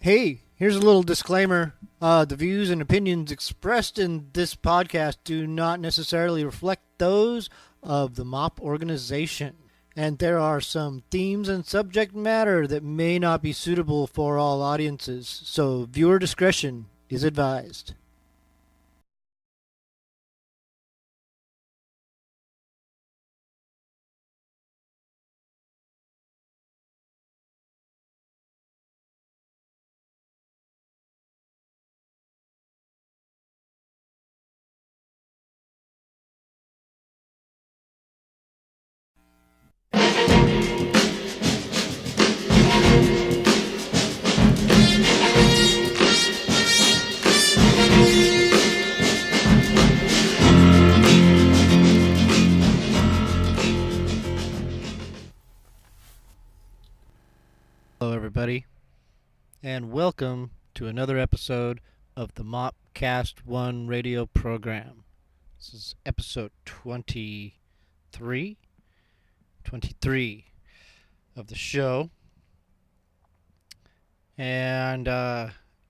Hey, here's a little disclaimer. The views and opinions expressed in this podcast do not necessarily reflect those of the MAWP organization. And there are some themes and subject matter that may not be suitable for all audiences, so viewer discretion is advised. Hello, everybody, and welcome to another episode of the MAWPCAST 1 radio program. This is episode 23 of the show. And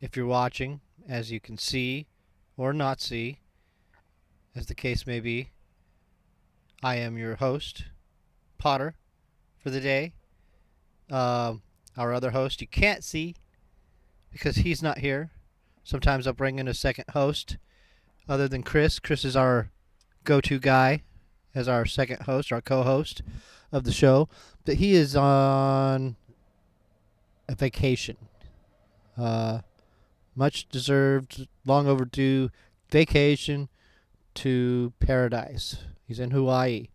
if you're watching, as you can see or not see, as the case may be, I am your host, Potter, for the day. Our other host you can't see because he's not here. Sometimes I'll bring in a second host other than Chris. Chris is our go-to guy as our second host, our co-host of the show. But he is on a vacation. Much deserved, long overdue vacation to paradise. He's in Hawaii.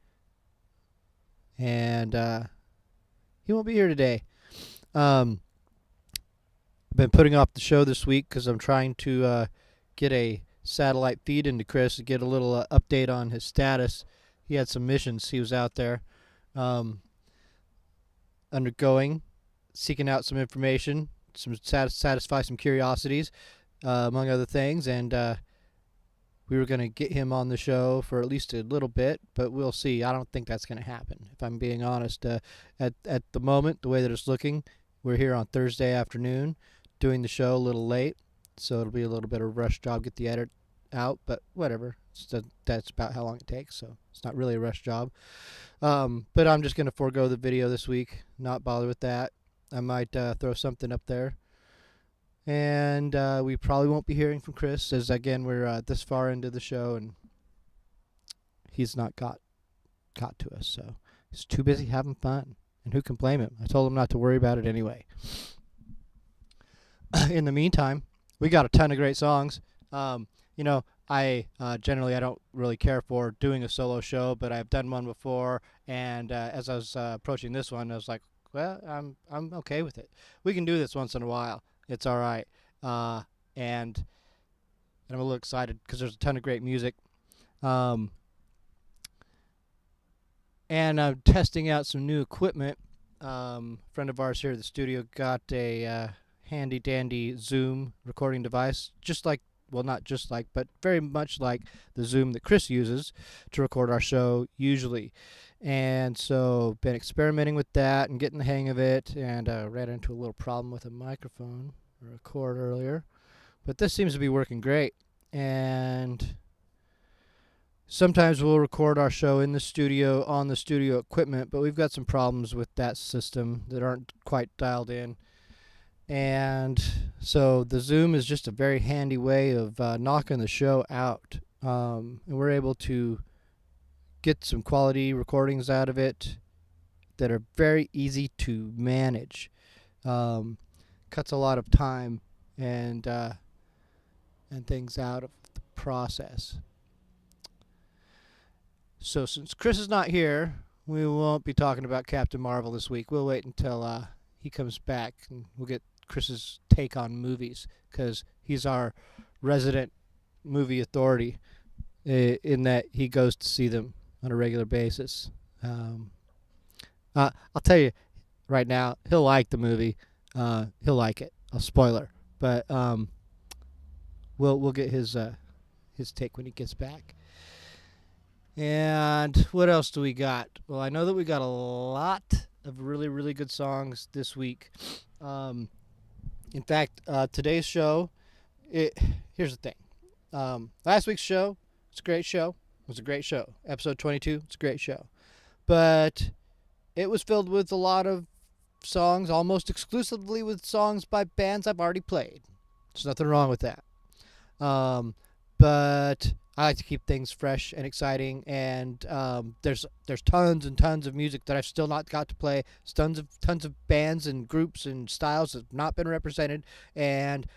And he won't be here today. I've been putting off the show this week because I'm trying to get a satellite feed into Chris to get a little update on his status. He had some missions. He was out there undergoing, seeking out some information, some satisfy some curiosities, among other things. And we were going to get him on the show for at least a little bit, but we'll see. I don't think that's going to happen, if I'm being honest. At the moment, the way that it's looking, we're here on Thursday afternoon doing the show a little late, so it'll be a little bit of a rush job, get the edit out, but whatever. That's about how long it takes, so it's not really a rush job. But I'm just going to forego the video this week, not bother with that. I might throw something up there. And we probably won't be hearing from Chris, as again we're this far into the show and he's not got to us, so he's too busy having fun. And who can blame him? I told him not to worry about it anyway. In the meantime, we got a ton of great songs. I generally I don't really care for doing a solo show, but I've done one before, and as I was approaching this one, I was like, well, I'm okay with it. We can do this once in a while. It's all right. And I'm a little excited because there's a ton of great music. And I'm testing out some new equipment. A friend of ours here at the studio got a handy dandy Zoom recording device, just like, well, not just like, but very much like the Zoom that Chris uses to record our show usually. And so been experimenting with that and getting the hang of it, and ran into a little problem with a microphone or a cord earlier. But this seems to be working great. And sometimes we'll record our show in the studio on the studio equipment, but we've got some problems with that system that aren't quite dialed in. And so the Zoom is just a very handy way of knocking the show out. And we're able to get some quality recordings out of it that are very easy to manage. Cuts a lot of time and things out of the process. So since Chris is not here, we won't be talking about Captain Marvel this week. We'll wait until he comes back, and we'll get Chris's take on movies, because he's our resident movie authority in that he goes to see them on a regular basis. I'll tell you right now, he'll like the movie. He'll like it. I'll spoiler, but we'll get his take when he gets back. And what else do we got? Well, I know that we got a lot of really, really good songs this week. In fact, today's show, here's the thing. Last week's show, it's a great show. It was a great show. Episode 22, it's a great show. But it was filled with a lot of songs, almost exclusively with songs by bands I've already played. There's nothing wrong with that. But I like to keep things fresh and exciting, and there's tons and tons of music that I've still not got to play. Tons of bands and groups and styles that have not been represented, and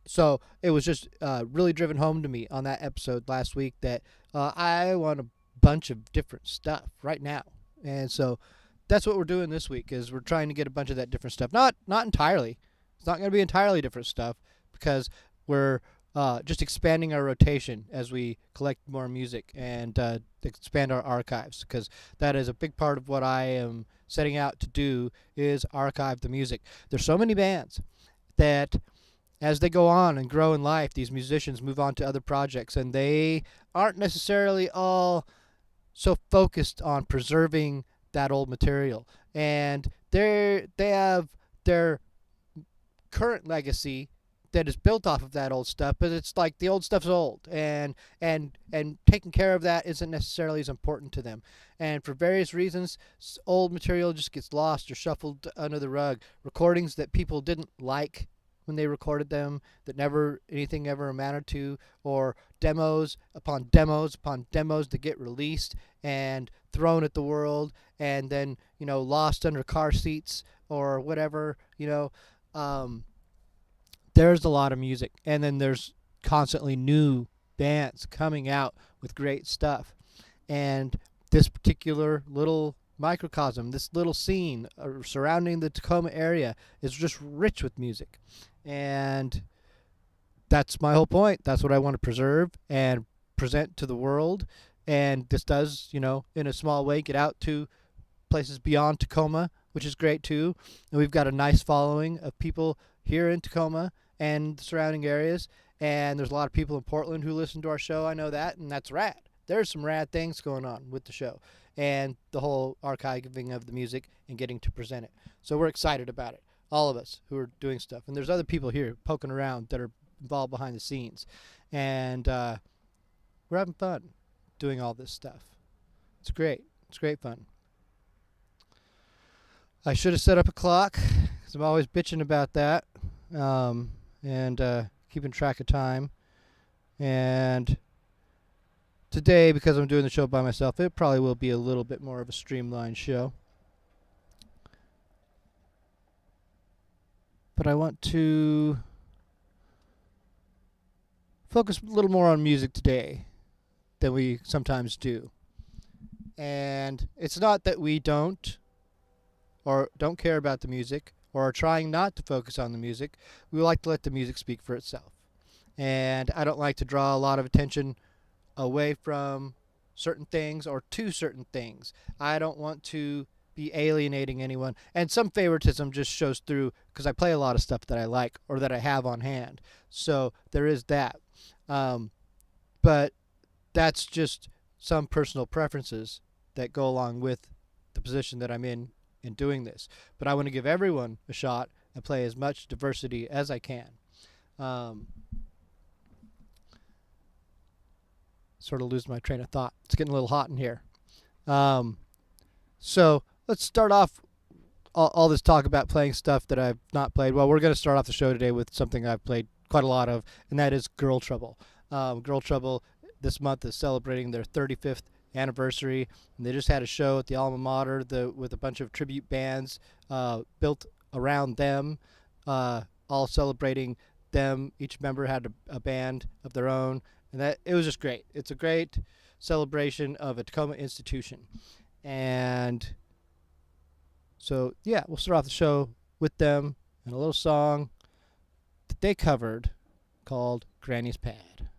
so it was just really driven home to me on that episode last week that I want a bunch of different stuff right now, and so that's what we're doing this week. Is we're trying to get a bunch of that different stuff. Not entirely. It's not going to be entirely different stuff because we're just expanding our rotation as we collect more music and expand our archives, because that is a big part of what I am setting out to do, is archive the music. There's so many bands that as they go on and grow in life, these musicians move on to other projects, and they aren't necessarily all so focused on preserving that old material. And they have their current legacy that is built off of that old stuff, but it's like the old stuff's old, and taking care of that isn't necessarily as important to them. And for various reasons, old material just gets lost or shuffled under the rug. Recordings that people didn't like when they recorded them, that anything ever amounted to, or demos upon demos upon demos that get released and thrown at the world, and then lost under car seats or whatever. There's a lot of music, and then there's constantly new bands coming out with great stuff. And this particular little microcosm, this little scene surrounding the Tacoma area is just rich with music. And that's my whole point. That's what I want to preserve and present to the world. And this does, in a small way, get out to places beyond Tacoma, which is great too. And we've got a nice following of people here in Tacoma and the surrounding areas, and there's a lot of people in Portland who listen to our show. I know that, and that's rad. There's some rad things going on with the show and the whole archiving of the music and getting to present it. So we're excited about it, all of us who are doing stuff. And there's other people here poking around that are involved behind the scenes, and we're having fun doing all this stuff. It's great. It's great fun. I should have set up a clock, because I'm always bitching about that. And keeping track of time. And today, because I'm doing the show by myself, it probably will be a little bit more of a streamlined show. But I want to focus a little more on music today than we sometimes do. And it's not that we don't care about the music, or are trying not to focus on the music. We like to let the music speak for itself. And I don't like to draw a lot of attention away from certain things or to certain things. I don't want to be alienating anyone. And some favoritism just shows through because I play a lot of stuff that I like or that I have on hand. So there is that. But that's just some personal preferences that go along with the position that I'm in doing this. But I want to give everyone a shot and play as much diversity as I can. Sort of lose my train of thought. It's getting a little hot in here. So let's start off all this talk about playing stuff that I've not played. Well, we're going to start off the show today with something I've played quite a lot of, and that is Girl Trouble. Girl Trouble this month is celebrating their 35th anniversary, and they just had a show at the alma mater with a bunch of tribute bands built around them, all celebrating them. Each member had a band of their own, and that it was just great. It's a great celebration of a Tacoma institution. And so yeah, we'll start off the show with them and a little song that they covered called Granny's Pad.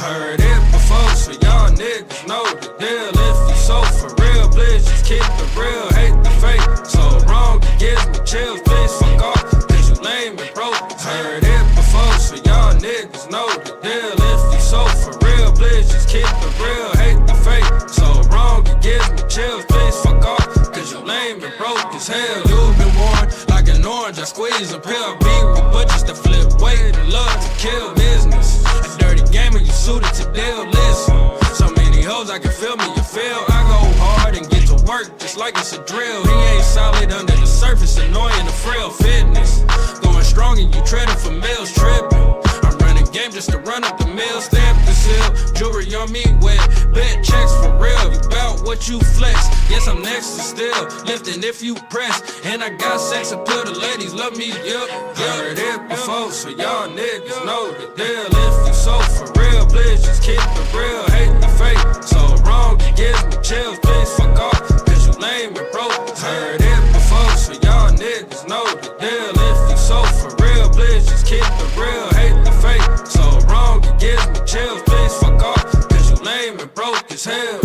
Heard it before, so y'all niggas know the deal. If you so for real, please just keep the real, hate the fake. So wrong, it gives me chills, please fuck off, cause you lame and broke. Heard it before, so y'all niggas know the deal. If you so for real, please just keep the real, hate the fake. So wrong, it gives me chills, please fuck off, cause you lame and broke as hell. You've been worn like an orange, I squeeze a pill. Beat with butchers to flip weight and love to kill business. A dirty gamer, you suited to deal, listen. So many hoes, I can feel me, you feel. I go hard and get to work just like it's a drill. He ain't solid under the surface, annoying the frail fitness. Going strong and you treading for meals, tripping. I'm running game just to run up the mill, stamp the seal. Jewelry on me wet, bet checks for real. You bout what you flex. Yes, I'm next to still lifting if you press. And I got sex appeal, the ladies love me, yup. Heard it before, so y'all niggas know the deal. If you so for real, please just keep the real, hate the fake. So wrong, it gives me chills, please fuck off, cause you lame and broke. Heard it before, so y'all niggas know the deal. If you so for real, please just keep the real, hate the fake. So wrong, it gives me chills, please fuck off, cause you lame and broke as hell.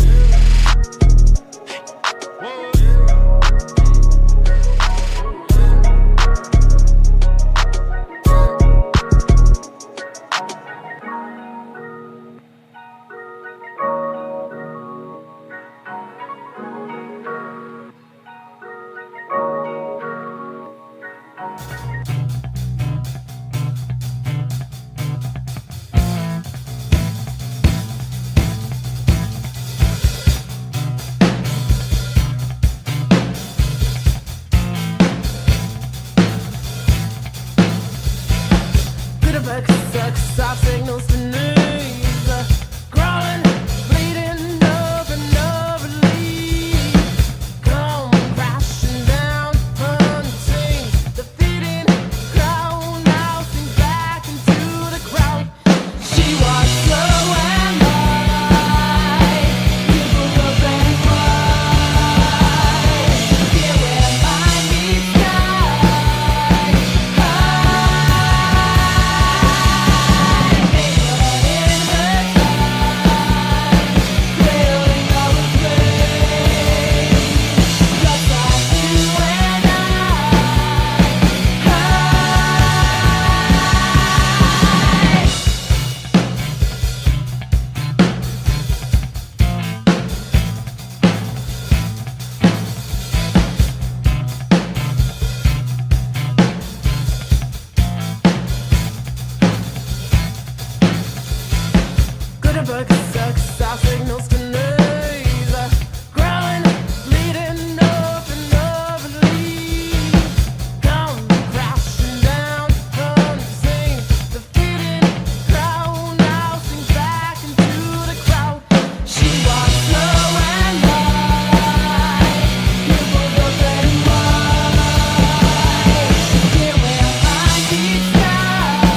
Stop signals to news, growing, bleeding, never leave. Come crashing down, hunting, defeating, crown, bouncing back into the crowd. She was slow and light, people up and wide. Here where my feet guide, Stop signals to noise, growling, bleeding, never leave. Come crashing down, hunting, defeating, crown, bouncing back into the crowd. She was slow and light, people up and wide. Here where my feet guide.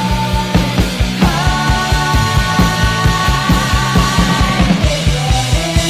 Hey,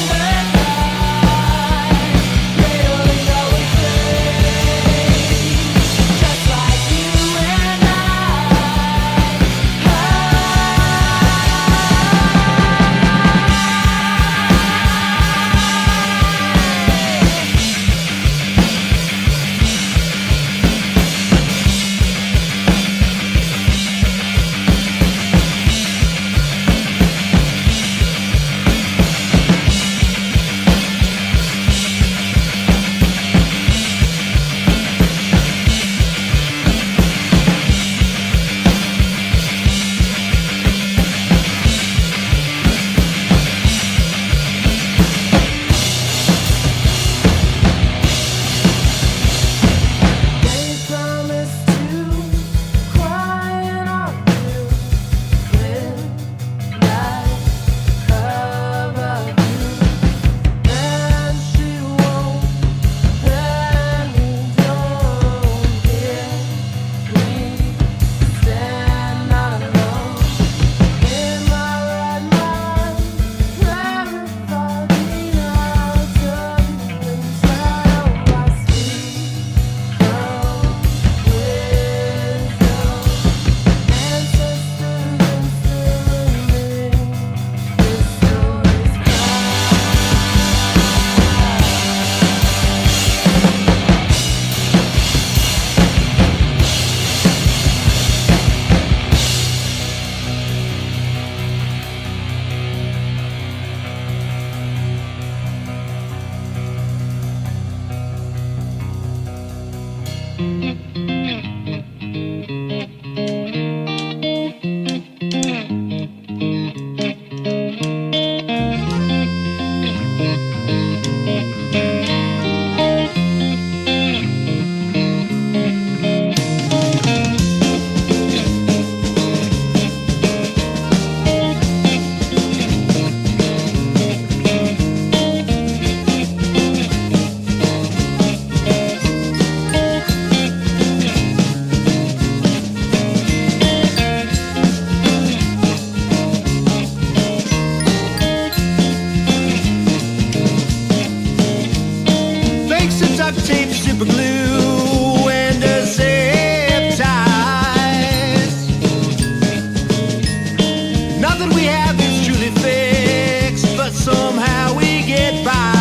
nothing we have is truly fixed, but somehow we get by.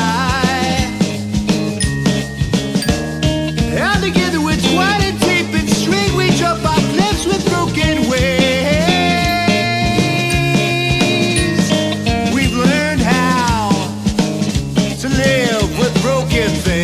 And together with twine and tape and string, we jump off cliffs with broken wings. We've learned how to live with broken things.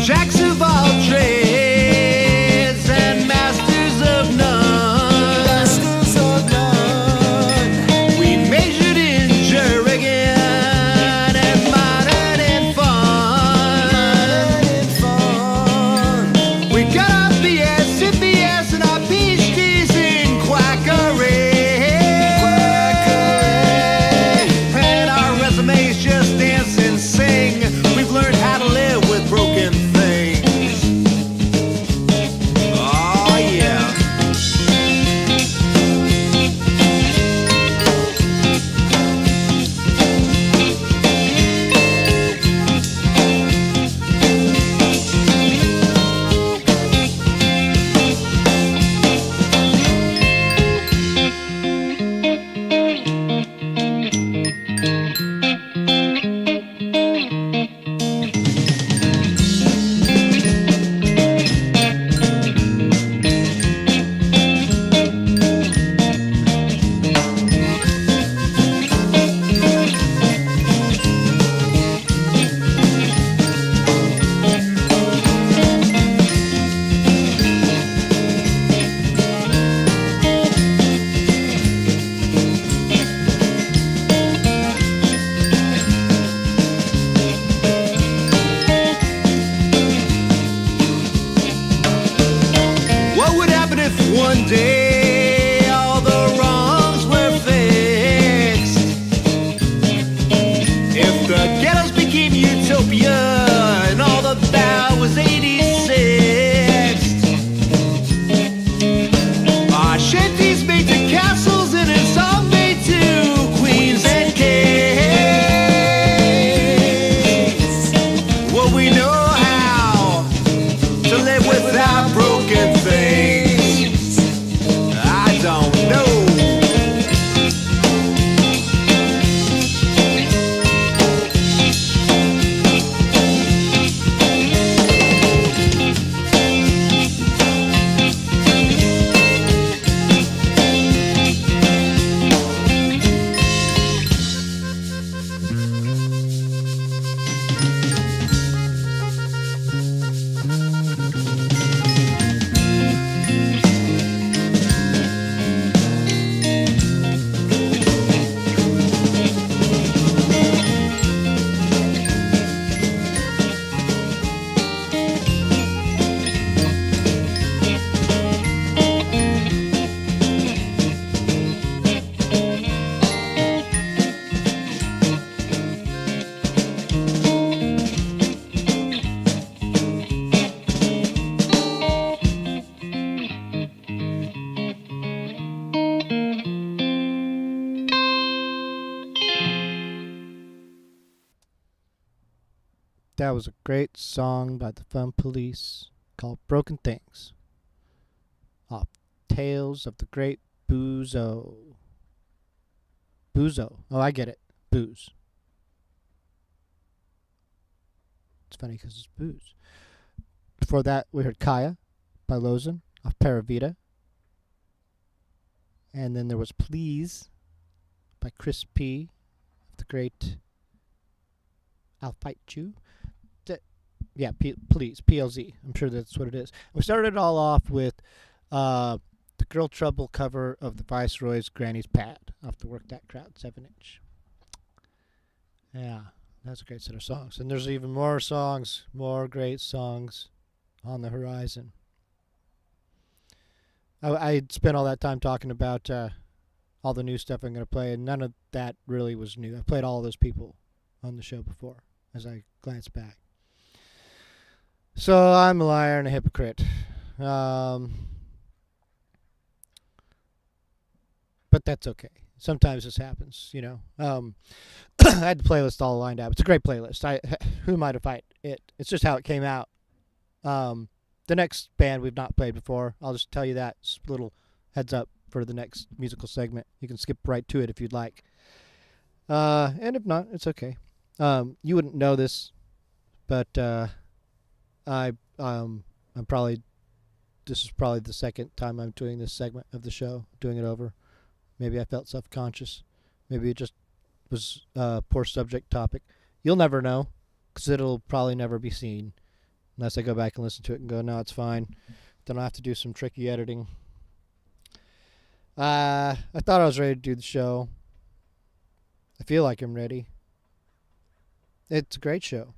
Jacks of all trades and masters of none. Masters of none. We measured in jargon and modern and fun. We got our BS in BS and our PhDs in quackery. And our resumes just dance and sing. We've learned how to live with broken things. Oh yeah. What would happen if one day all the wrongs were fixed? If the ghettos became utopia and all the bad was 86th. Our shanties made to castles and it's all made to queens and kings. Well, we know how to live without broken things. I don't know. That was a great song by the Fun Police called Broken Things. Off Tales of the Great Boozo. Boozo. Oh, I get it. Booze. It's funny because it's booze. Before that, we heard Kaya by Lozen off Paravita. And then there was Please by Chris P. The great I'll Fight You. Yeah, Please, PLZ. I'm sure that's what it is. We started it all off with the Girl Trouble cover of the Viceroy's Granny's Pad off the Work That Crowd 7-inch. Yeah, that's a great set of songs. And there's even more songs, more great songs on the horizon. I spent all that time talking about all the new stuff I'm going to play, and none of that really was new. I played all those people on the show before, as I glance back. So I'm a liar and a hypocrite. But that's okay. Sometimes this happens, you know. I had the playlist all lined up. It's a great playlist. Who am I to fight it? It's just how it came out. The next band we've not played before. I'll just tell you that. Just a little heads up for the next musical segment. You can skip right to it if you'd like. And if not, it's okay. You wouldn't know this, but I'm probably, this is probably the second time I'm doing this segment of the show, doing it over. Maybe I felt self-conscious. Maybe it just was a poor subject topic. You'll never know, because it'll probably never be seen, unless I go back and listen to it and go, no, it's fine. Then I'll have to do some tricky editing. I thought I was ready to do the show. I feel like I'm ready. It's a great show.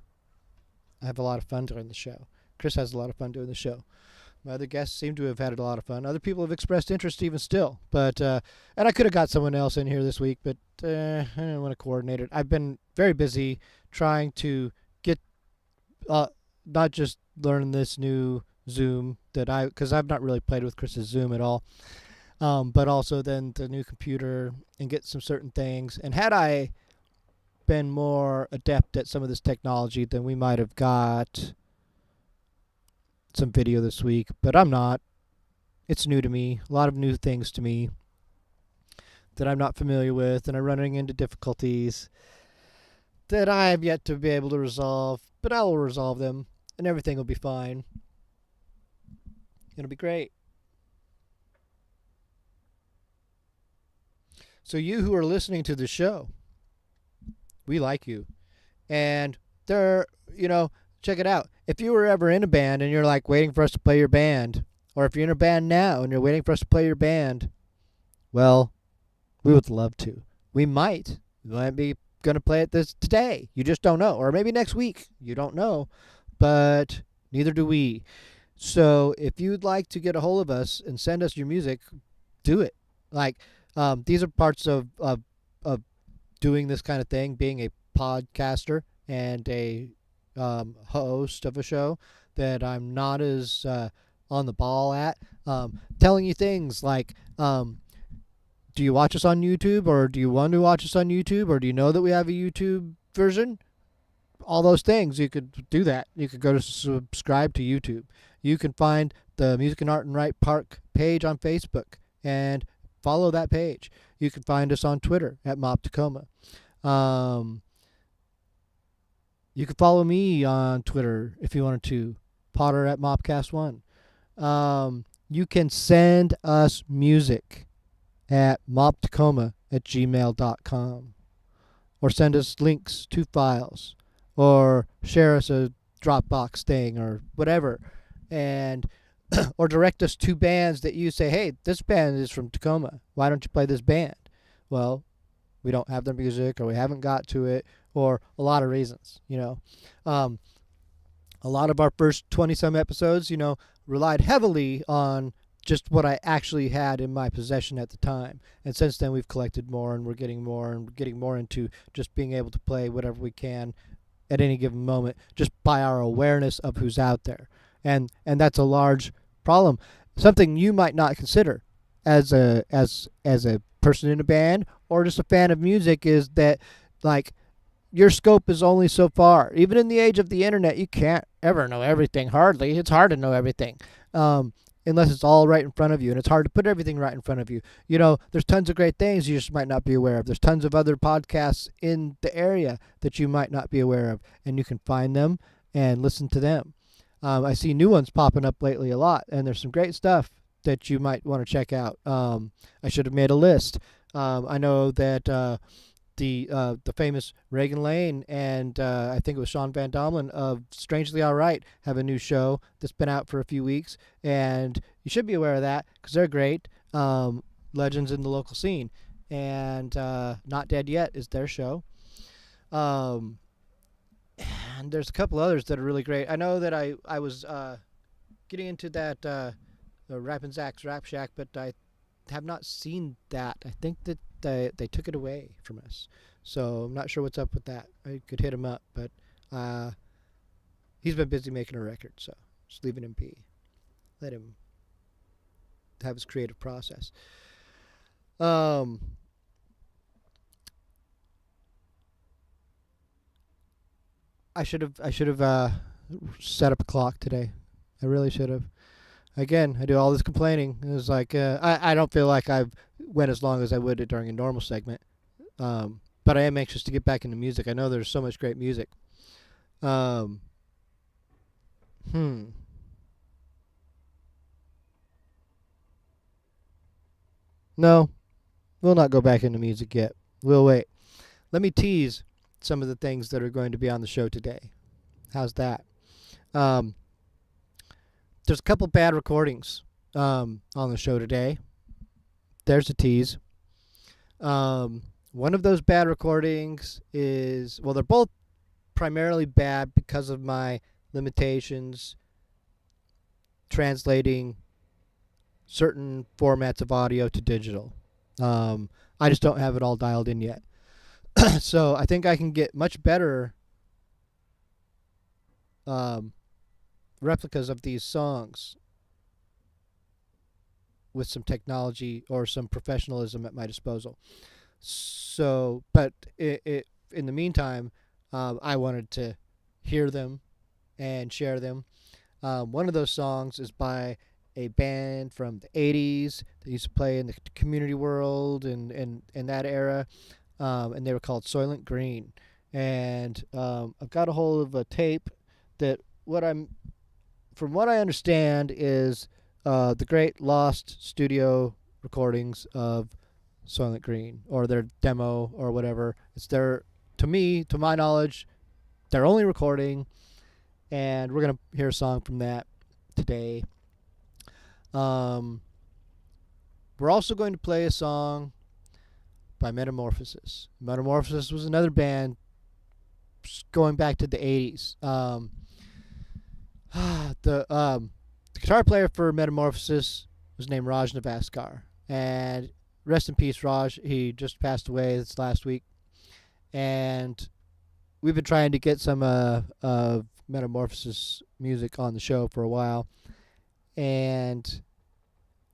I have a lot of fun during the show. Chris has a lot of fun doing the show. My other guests seem to have had a lot of fun. Other people have expressed interest even still. But and I could have got someone else in here this week, but I didn't want to coordinate it. I've been very busy trying to get not just learn this new Zoom because I've not really played with Chris's Zoom at all, but also then the new computer and get some certain things. And had I been more adept at some of this technology, then we might have got some video this week, but I'm not. It's new to me. A lot of new things to me that I'm not familiar with, and I'm running into difficulties that I have yet to be able to resolve, but I will resolve them, and everything will be fine. It'll be great. So you who are listening to the show, we like you. And check it out. If you were ever in a band and you're like waiting for us to play your band, or if you're in a band now and you're waiting for us to play your band, well, we would love to. We might be going to play it today. You just don't know. Or maybe next week. You don't know. But neither do we. So if you'd like to get a hold of us and send us your music, do it. These are parts of doing this kind of thing, being a podcaster and a host of a show that I'm not as on the ball at. Telling you things like, do you watch us on YouTube, or do you want to watch us on YouTube, or do you know that we have a YouTube version? All those things, you could do that. You could go to subscribe to YouTube. You can find the Music and Art and Write Park page on Facebook and follow that page. You can find us on Twitter at MAWP Tacoma. You can follow me on Twitter if you wanted to, Potter at MAWPCAST1. You can send us music at mawptacoma@gmail.com, or send us links to files, or share us a Dropbox thing or whatever, and or direct us to bands that you say, hey, this band is from Tacoma. Why don't you play this band? Well, we don't have their music, or we haven't got to it, or a lot of reasons, A lot of our first 20-some episodes, relied heavily on just what I actually had in my possession at the time. And since then, we've collected more, and we're getting more, and we're getting more into just being able to play whatever we can at any given moment, just by our awareness of who's out there. And that's a large problem. Something you might not consider as a person in a band or just a fan of music is that, your scope is only so far. Even in the age of the internet, you can't ever know everything, hardly. It's hard to know everything, unless it's all right in front of you, and it's hard to put everything right in front of you. There's tons of great things you just might not be aware of. There's tons of other podcasts in the area that you might not be aware of, and you can find them and listen to them. I see new ones popping up lately a lot, and there's some great stuff that you might want to check out. I should have made a list. I know that the famous Reagan Lane and I think it was Sean Van Domlin of Strangely Alright have a new show that's been out for a few weeks, and you should be aware of that because they're great. Legends in the local scene, and Not Dead Yet is their show. And there's a couple others that are really great. I know that I was getting into that Rappin' Zach's Rap Shack, but I have not seen that. I think that they took it away from us. So I'm not sure what's up with that. I could hit him up, but he's been busy making a record, so just leaving him be. Let him have his creative process. I should have set up a clock today. I really should have. Again, I do all this complaining. It was like I don't feel like I've went as long as I would during a normal segment. But I am anxious to get back into music. I know there's so much great music. No, we'll not go back into music yet. We'll wait. Let me tease some of the things that are going to be on the show today. How's that? There's a couple bad recordings on the show today. There's a tease. One of those bad recordings is, well, they're both primarily bad because of my limitations translating certain formats of audio to digital. I just don't have it all dialed in yet. So I think I can get much better replicas of these songs with some technology or some professionalism at my disposal. So, but in the meantime, I wanted to hear them and share them. One of those songs is by a band from the 80s that used to play in the community world and that era, and they were called Soylent Green. And I've got a hold of a tape that from what I understand is the great lost studio recordings of Soylent Green, or their demo or whatever. It's their, to my knowledge, their only recording, and we're going to hear a song from that today. We're also going to play a song by Metamorphosis. Metamorphosis was another band going back to the 80s. The guitar player for Metamorphosis was named Raj Navaskar, and rest in peace, Raj. He just passed away this last week, and we've been trying to get some of Metamorphosis music on the show for a while, and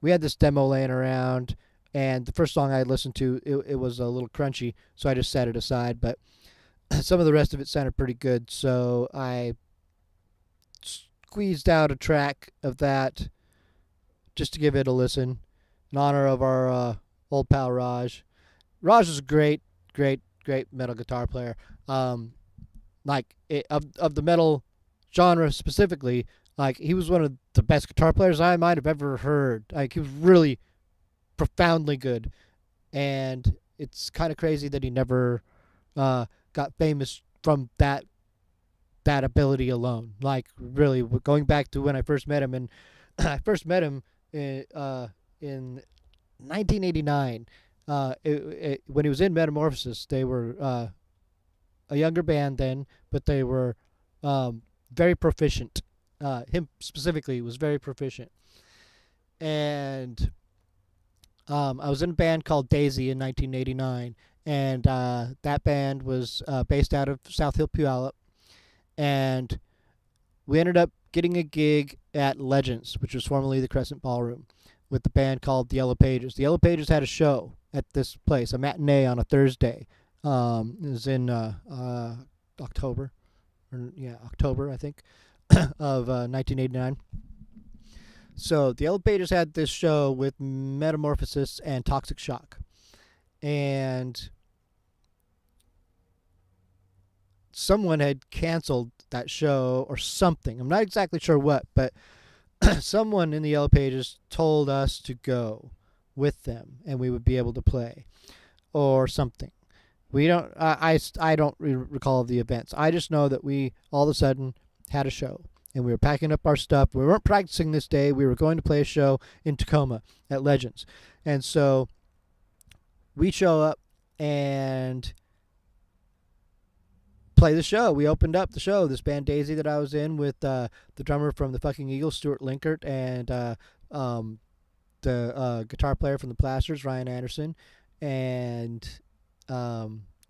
we had this demo laying around, and the first song I listened to, it was a little crunchy, so I just set it aside, but some of the rest of it sounded pretty good, so I squeezed out a track of that just to give it a listen in honor of our old pal Raj. Raj is a great metal guitar player. Of the metal genre specifically, like, he was one of the best guitar players I might have ever heard. Like, he was really profoundly good, and it's kind of crazy that he never got famous from that ability alone. Like, really, going back to when I first met him, and I first met him in 1989. When he was in Metamorphosis, they were a younger band then, but they were very proficient. Him specifically was very proficient. And I was in a band called Daisy in 1989, and that band was based out of South Hill, Puyallup. And we ended up getting a gig at Legends, which was formerly the Crescent Ballroom, with the band called the Yellow Pages. The Yellow Pages had a show at this place, a matinee on a Thursday. It was in October, I think, of 1989. So the Yellow Pages had this show with Metamorphosis and Toxic Shock. And someone had canceled that show or something. I'm not exactly sure what, but someone in the Yellow Pages told us to go with them and we would be able to play or something. We don't. I don't recall the events. I just know that we all of a sudden had a show and we were packing up our stuff. We weren't practicing this day. We were going to play a show in Tacoma at Legends, and so we show up and play the show. We opened up the show. This band Daisy that I was in with the drummer from the fucking Eagles, Stuart Linkert, and the the guitar player from the Plasters, Ryan Anderson, and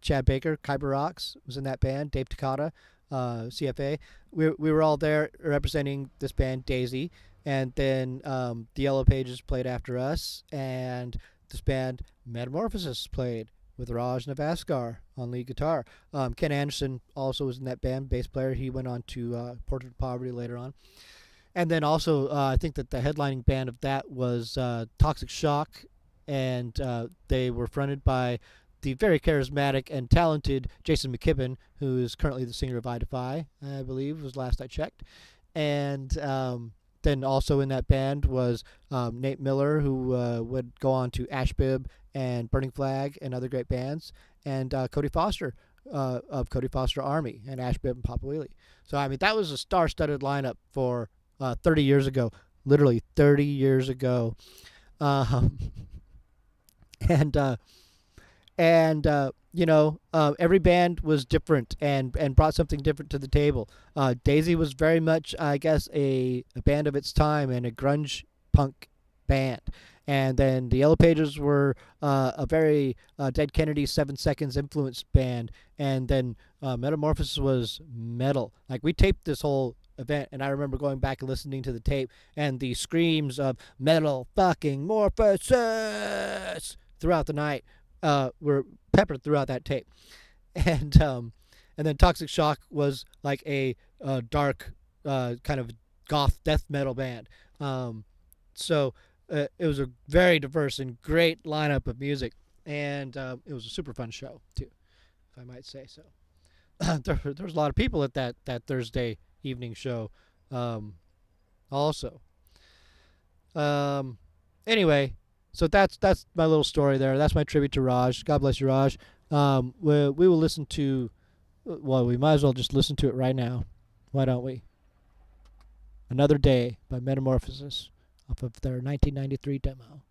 Chad Baker, Kyber Rocks, was in that band. Dave Takata, CFA. We were all there representing this band, Daisy. And then the Yellow Pages played after us. And this band, Metamorphosis, played with Raj Navaskar on lead guitar. Ken Anderson also was in that band, bass player. He went on to Portrait of Poverty later on. And then also, I think that the headlining band of that was Toxic Shock. And they were fronted by the very charismatic and talented Jason McKibben, who is currently the singer of I Defy, I believe, was last I checked. And then also in that band was Nate Miller, who would go on to Ashbib and Burning Flag and other great bands, and Cody Foster of Cody Foster Army and Ashbib and Papa Wheelie. So, I mean, that was a star-studded lineup for 30 years ago, literally 30 years ago. Every band was different and brought something different to the table. Daisy was very much, I guess, a band of its time and a grunge punk band. And then the Yellow Pages were a very Dead Kennedy 7 Seconds influenced band. And then Metamorphosis was metal. Like, we taped this whole event, and I remember going back and listening to the tape, and the screams of metal fucking morphosis throughout the night were peppered throughout that tape. And then Toxic Shock was like a dark kind of goth death metal band. So it was a very diverse and great lineup of music, and it was a super fun show too, if I might say so. There was a lot of people at that Thursday evening show also. Anyway, so that's my little story there. That's my tribute to Raj. God bless you, Raj. We will listen to, well, we might as well just listen to it right now. Why don't we? Another Day by Metamorphosis off of their 1993 demo.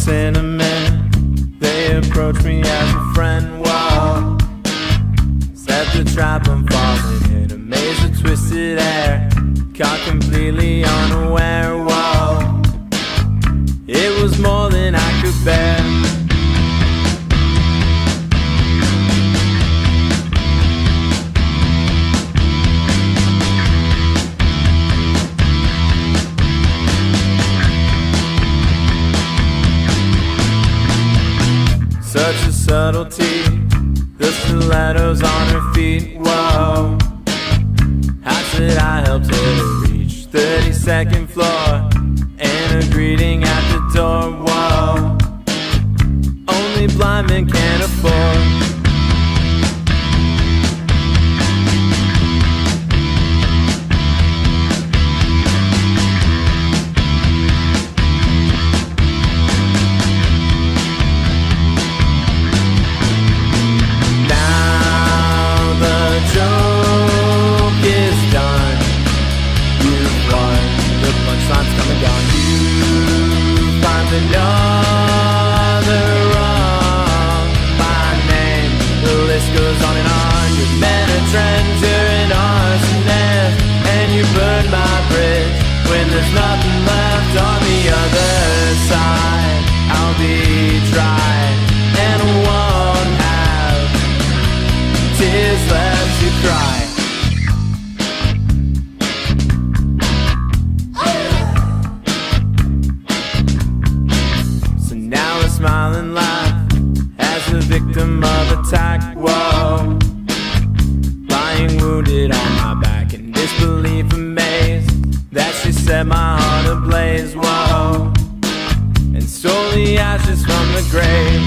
in a minute. They approach me as a friend. Whoa. Set the trap, I'm falling in a maze of twisted air. Caught completely unaware. Whoa. It was more than I could bear. Such a subtlety, the stilettos on her feet, whoa. How should I help her to reach 32nd floor? And a greeting at the door, whoa. Only blind men can afford. Joke is done. You've won. The punchline's come and gone. You find another wrong. My name, the list goes on and on. You've been a trend, you're an arsonist, and you burned my bridge when there's nothing left on the other side. I'll be dry and won't have tears left to cry. So now I smile and laugh as the victim of attack. Whoa, lying wounded on my back in disbelief, amazed that she set my heart ablaze. Whoa, and stole the ashes from the grave.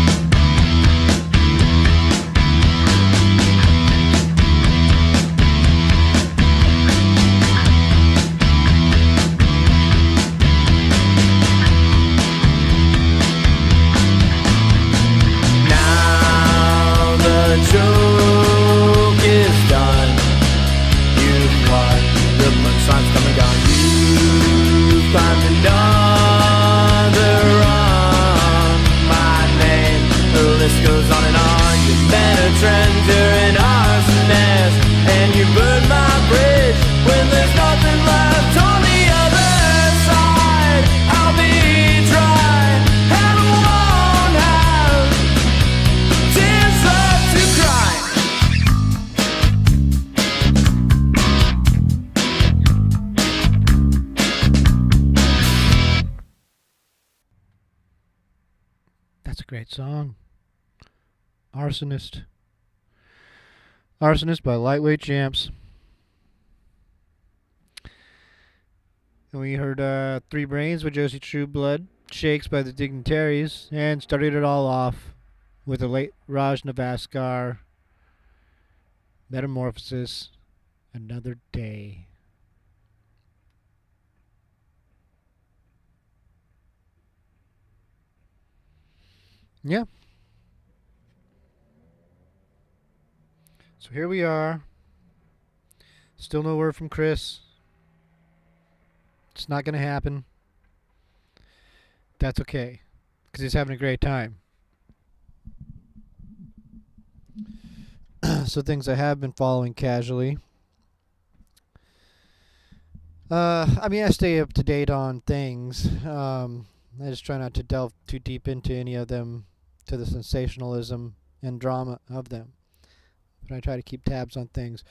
The joke is done. You've won. The punchline's come and gone. You've climbed another rung. My name, the list goes on and on. You've been a trend, you're an arsonist, and you burned my bridge when there's nothing left on the other side. I'll be dry and won't have tears left to cry. That's a great song. Arsonist. Arsonist by Lightweight Champs. And we heard Three Brains by Josie Trueblood, Shakes by the Dignitaries, and started it all off with the late Raj Navaskar, Metamorphosis, Another Day. Yeah. So here we are. Still no word from Chris. It's not going to happen. That's okay, because he's having a great time. So things I have been following casually. I mean, I stay up to date on things. I just try not to delve too deep into any of them, to the sensationalism and drama of them. But I try to keep tabs on things,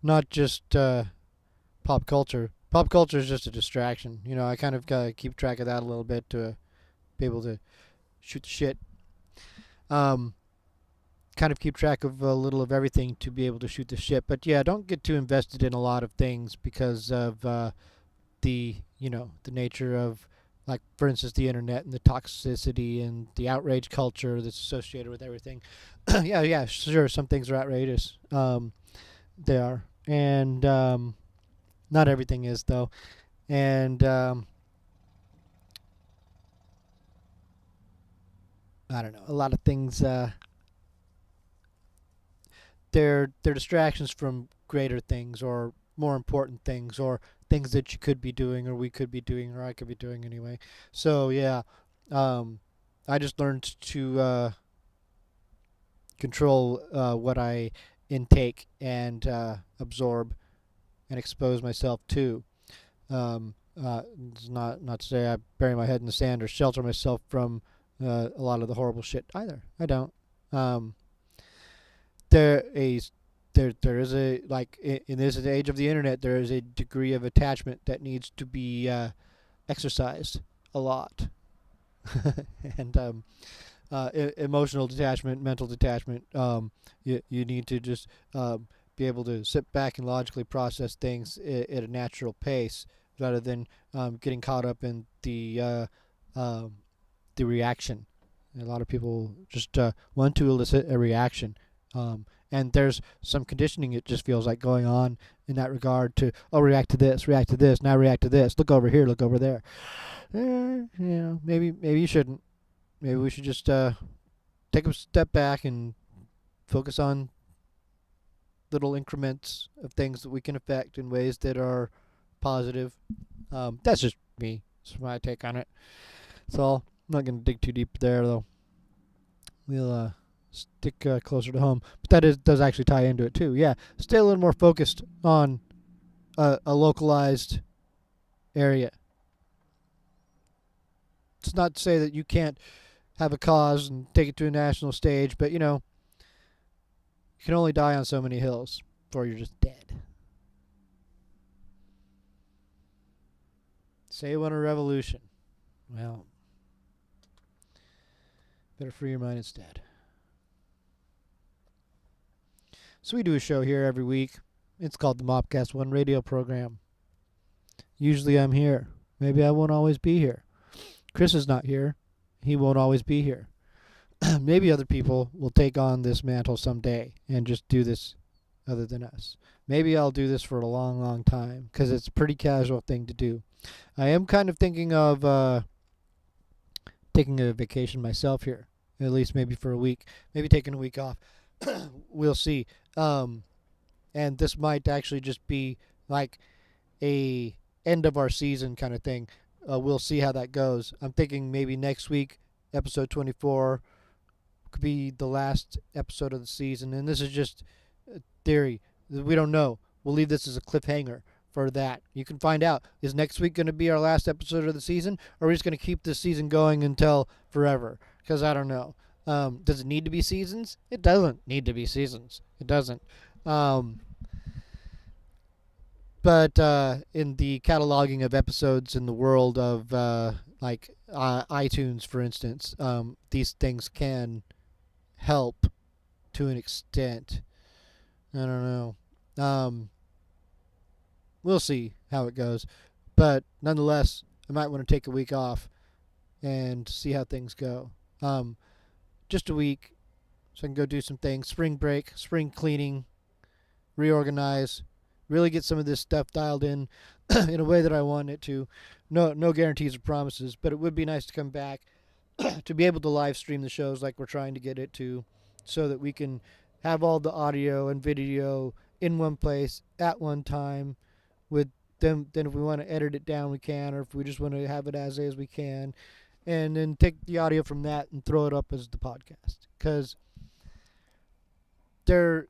not just pop culture. Pop culture is just a distraction. You know, I kind of gotta keep track of that a little bit to be able to shoot the shit. Kind of keep track of a little of everything to be able to shoot the shit. But yeah, don't get too invested in a lot of things because of the nature of, like, for instance, the internet and the toxicity and the outrage culture that's associated with everything. yeah, sure, some things are outrageous. They are. And not everything is, though. And I don't know, a lot of things, they're distractions from greater things or more important things or things that you could be doing or we could be doing or I could be doing anyway. So yeah, I just learned to control what I intake and absorb and expose myself to. It's not to say I bury my head in the sand or shelter myself from a lot of the horrible shit either. I don't. There is a, like, in this age of the internet, there is a degree of attachment that needs to be exercised a lot. And emotional detachment, mental detachment. You need to just be able to sit back and logically process things at a natural pace, rather than getting caught up in the reaction. A lot of people just want to elicit a reaction, and there's some conditioning, it just feels like, going on in that regard to, oh, react to this, now react to this, look over here, look over there. Maybe you shouldn't. Maybe we should just take a step back and focus on little increments of things that we can affect in ways that are positive. That's just me. That's my take on it. So I'm not going to dig too deep there, though. We'll stick closer to home. But that does actually tie into it, too. Yeah, stay a little more focused on a localized area. It's not to say that you can't have a cause and take it to a national stage, but, you can only die on so many hills before you're just dead. Say you want a revolution. Well, better free your mind instead. So we do a show here every week. It's called the MAWPCAST 1 radio program. Usually I'm here. Maybe I won't always be here. Chris is not here. He won't always be here. Maybe other people will take on this mantle someday and just do this other than us. Maybe I'll do this for a long, long time, because it's a pretty casual thing to do. I am kind of thinking of taking a vacation myself here, at least maybe for a week, maybe taking a week off. We'll see. And this might actually just be like a end of our season kind of thing. We'll see how that goes. I'm thinking maybe next week, episode 24, could be the last episode of the season. And this is just a theory. We don't know. We'll leave this as a cliffhanger for that. You can find out. Is next week going to be our last episode of the season? Or are we just going to keep this season going until forever? Because I don't know. Does it need to be seasons? It doesn't need to be seasons. It doesn't. But in the cataloging of episodes in the world of iTunes, for instance, these things can help to an extent. I don't know. We'll see how it goes. But nonetheless, I might want to take a week off and see how things go. Just a week, so I can go do some things. Spring break, spring cleaning, reorganize, really get some of this stuff dialed in a way that I want it to. No guarantees or promises, but it would be nice to come back to be able to live stream the shows like we're trying to get it to, so that we can have all the audio and video in one place at one time. With them, then if we want to edit it down, we can, or if we just want to have it as is, we can, and then take the audio from that and throw it up as the podcast. Because the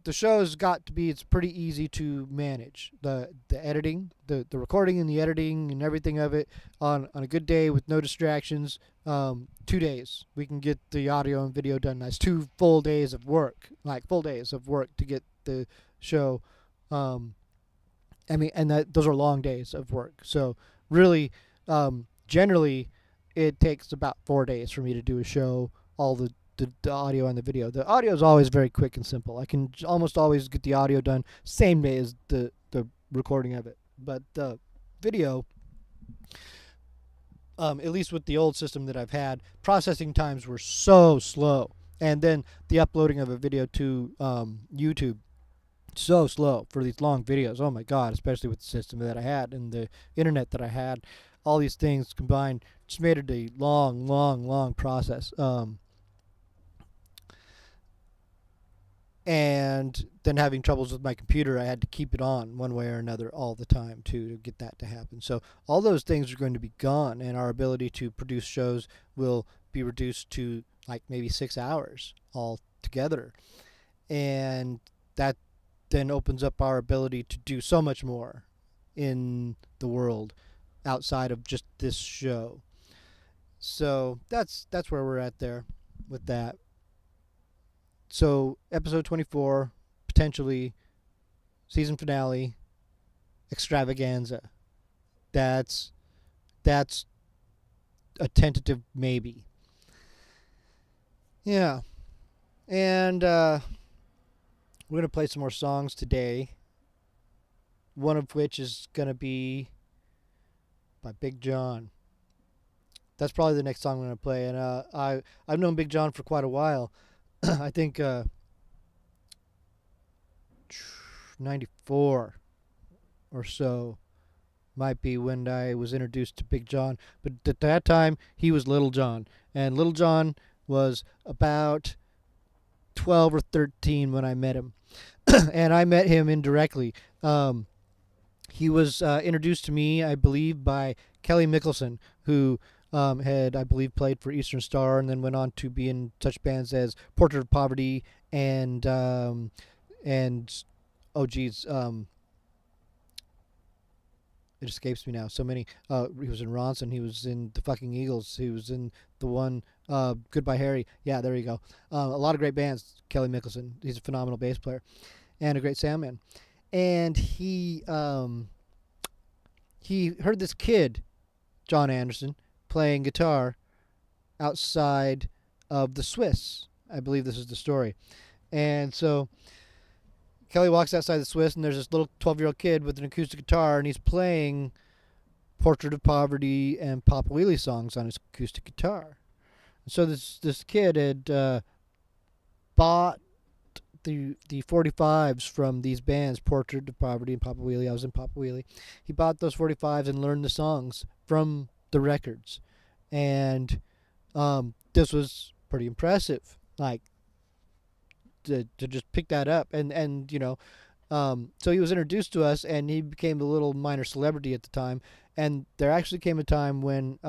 show's got to be, it's pretty easy to manage the editing, the recording and the editing and everything of it on a good day with no distractions. 2 days we can get the audio and video done. That's 2 full days of work, to get the show. Those are long days of work. So really, generally, it takes about 4 days for me to do a show, all the audio and the video. The audio is always very quick and simple. I can almost always get the audio done same day as the recording of it. But the video, at least with the old system that I've had, processing times were so slow. And then the uploading of a video to YouTube, so slow for these long videos. Oh my God, especially with the system that I had and the internet that I had. All these things combined just made it a long process. and then having troubles with my computer, I had to keep it on one way or another all the time to get that to happen. So all those things are going to be gone, and our ability to produce shows will be reduced to like maybe 6 hours all together. And that then opens up our ability to do so much more in the world outside of just this show. So that's where we're at there with that. So episode 24, potentially season finale, extravaganza. That's a tentative maybe. Yeah. And we're going to play some more songs today. One of which is going to be by Big John. That's probably the next song I'm going to play. And I've known Big John for quite a while. I think 94 or so might be when I was introduced to Big John. But at that time, he was Little John. And Little John was about 12 or 13 when I met him. And I met him indirectly. He was introduced to me, I believe, by Kelly Mickelson, who had, I believe, played for Eastern Star and then went on to be in such bands as Portrait of Poverty and oh geez, it escapes me now. So many. He was in Ronson. He was in the fucking Eagles. He was in the one Goodbye Harry. Yeah, there you go. A lot of great bands. Kelly Mickelson. He's a phenomenal bass player and a great sound man. And he heard this kid, John Anderson, playing guitar outside of the Swiss. I believe this is the story. And so Kelly walks outside the Swiss, and there's this little 12-year-old kid with an acoustic guitar, and he's playing Portrait of Poverty and Papa Wheelie songs on his acoustic guitar. So this kid had bought the 45s from these bands, Portrait of Poverty and Papa Wheelie. I was in Papa Wheelie. He bought those 45s and learned the songs from the records. And this was pretty impressive. Like, to just pick that up. And you know, so he was introduced to us, and he became a little minor celebrity at the time. And there actually came a time when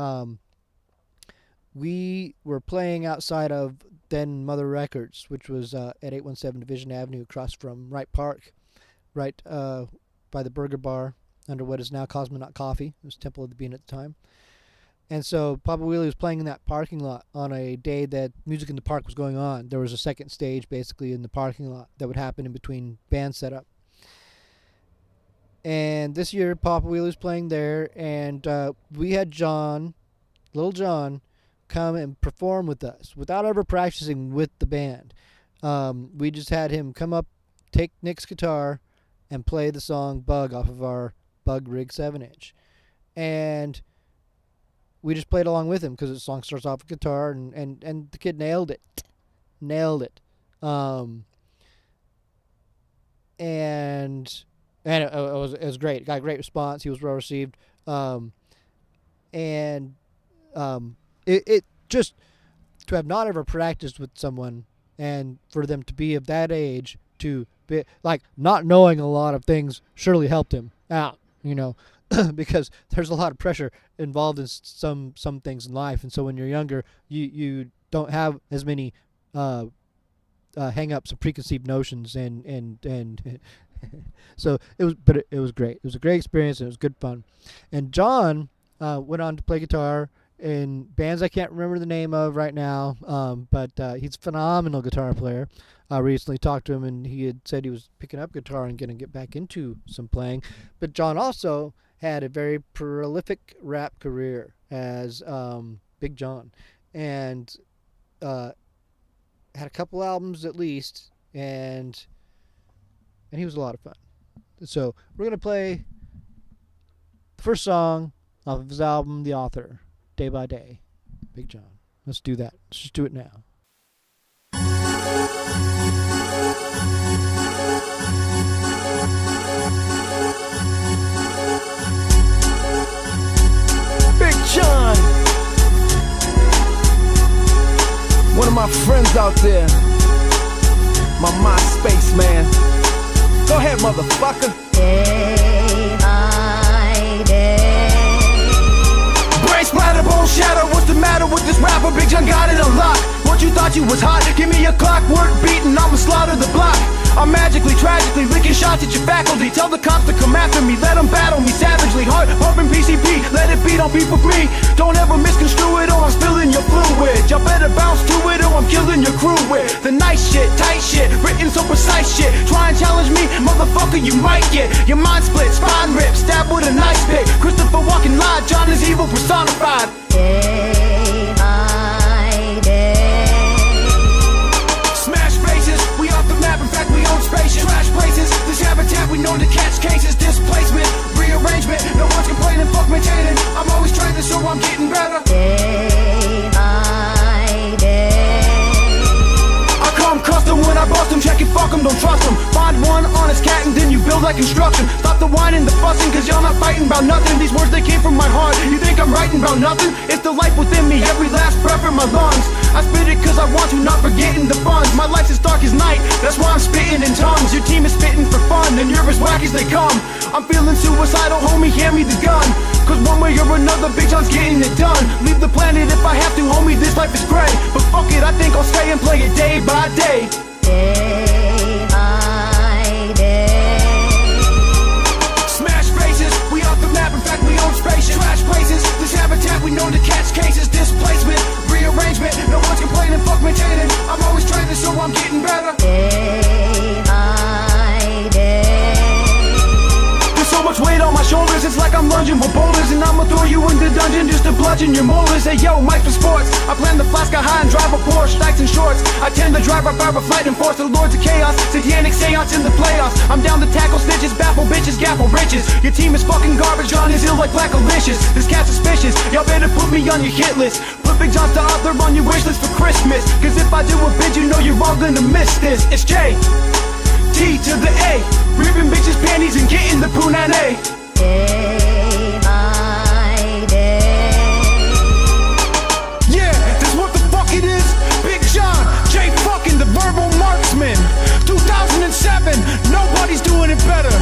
we were playing outside of then Mother Records, which was at 817 Division Avenue across from Wright Park, right by the Burger Bar under what is now Cosmonaut Coffee. It was Temple of the Bean at the time. And so Papa Wheelie was playing in that parking lot on a day that Music in the Park was going on. There was a second stage basically in the parking lot that would happen in between band setup. And this year Papa Wheelie was playing there, and we had Little John, come and perform with us without ever practicing with the band. We just had him come up, take Nick's guitar, and play the song Bug off of our Bug Rig 7-inch. And we just played along with him because the song starts off with guitar, and the kid nailed it. And it was great. Got a great response. He was well received. It just, to have not ever practiced with someone, and for them to be of that age, to be like not knowing a lot of things surely helped him out, you know. Because there's a lot of pressure involved in some things in life, and so when you're younger, you don't have as many hang-ups and preconceived notions, and so it was great. It was a great experience, and it was good fun. And John went on to play guitar in bands I can't remember the name of right now, but he's a phenomenal guitar player. I recently talked to him, and he had said he was picking up guitar and going to get back into some playing. But John also had a very prolific rap career as Big John, and had a couple albums at least, and he was a lot of fun. So we're going to play the first song off of his album, The Author, Day by Day, Big John. Let's do that. Let's just do it now. Big John, one of my friends out there, my MySpace, man. Go ahead, motherfucker. Day by day. Brain splatter, bone shatter. What's the matter with this rapper? Big John got it unlocked. What you thought you was hot? Give me a clockwork beat and I'ma slaughter the block. I'm magically, tragically licking shots at your faculty. Tell the cops to come after me, let them battle me savagely. Heart pumping PCP, let it beat on people free. Don't ever misconstrue it or I'm spilling your fluid. Y'all better bounce to it or I'm killing your crew with the nice shit, tight shit, written so precise shit. Try and challenge me, motherfucker, you might get your mind split, spine ripped, stabbed with a nice pick. Christopher walking live, John is evil personified. Day by day. Smash faces, we off the map, in fact we own spaceships. Trash places, this habitat we known to catch cases. Displacement, rearrangement, no one's complaining, fuck maintaining. I'm always training so I'm getting better. Day by day. I come custom when I bust them, check it, fuck them, don't trust them. Find one honest cat and then you build like construction. Stop the whining, the fussing, cause y'all not fighting about nothing. These words they came from my heart, you think I'm writing about nothing? It's the life within me, every last breath in my lungs. I spit it cause I want to, not forgetting the funds. My life's as dark as night, that's why I'm spitting in tongues. Your team is spitting for fun, and you're as whack as they come. I'm feeling suicidal, homie, hand me the gun. Cause one way or another, Big John's getting it done. Leave the planet if I have to, homie, this life is great. But fuck it, I think I'll stay and play it day by day. Day by day. Smash faces, we off the map, in fact we own spaceships. Trash places, this habitat we known to catch cases. Displacement, rearrangement, no one's complaining, fuck maintaining. I'm always training so I'm getting better. Day by day. There's so much weight on my shoulders, it's like I'm lunging for boulders. And I'ma throw you in the dungeon just to bludgeon your molars. Hey yo, Mike for sports, I plan to fly sky high and drive a Porsche, nights and shorts. I tend to drive right by with flight and force the lords of chaos. Satanic seance in the playoffs. I'm down to tackle snitches, baffle bitches, gaffle riches. Your team is fucking garbage, John is ill like Blackalicious. This cat's suspicious, y'all better put me on your hit list. Put Big John's the author on your wish list for Christmas. Cause if I do a bid, you know you're all gonna miss this. It's J T to the A, ripping bitches' panties and getting the punane. Day by day. Yeah, that's what the fuck it is. Big John, J fucking the verbal marksman. 2007, nobody's doing it better.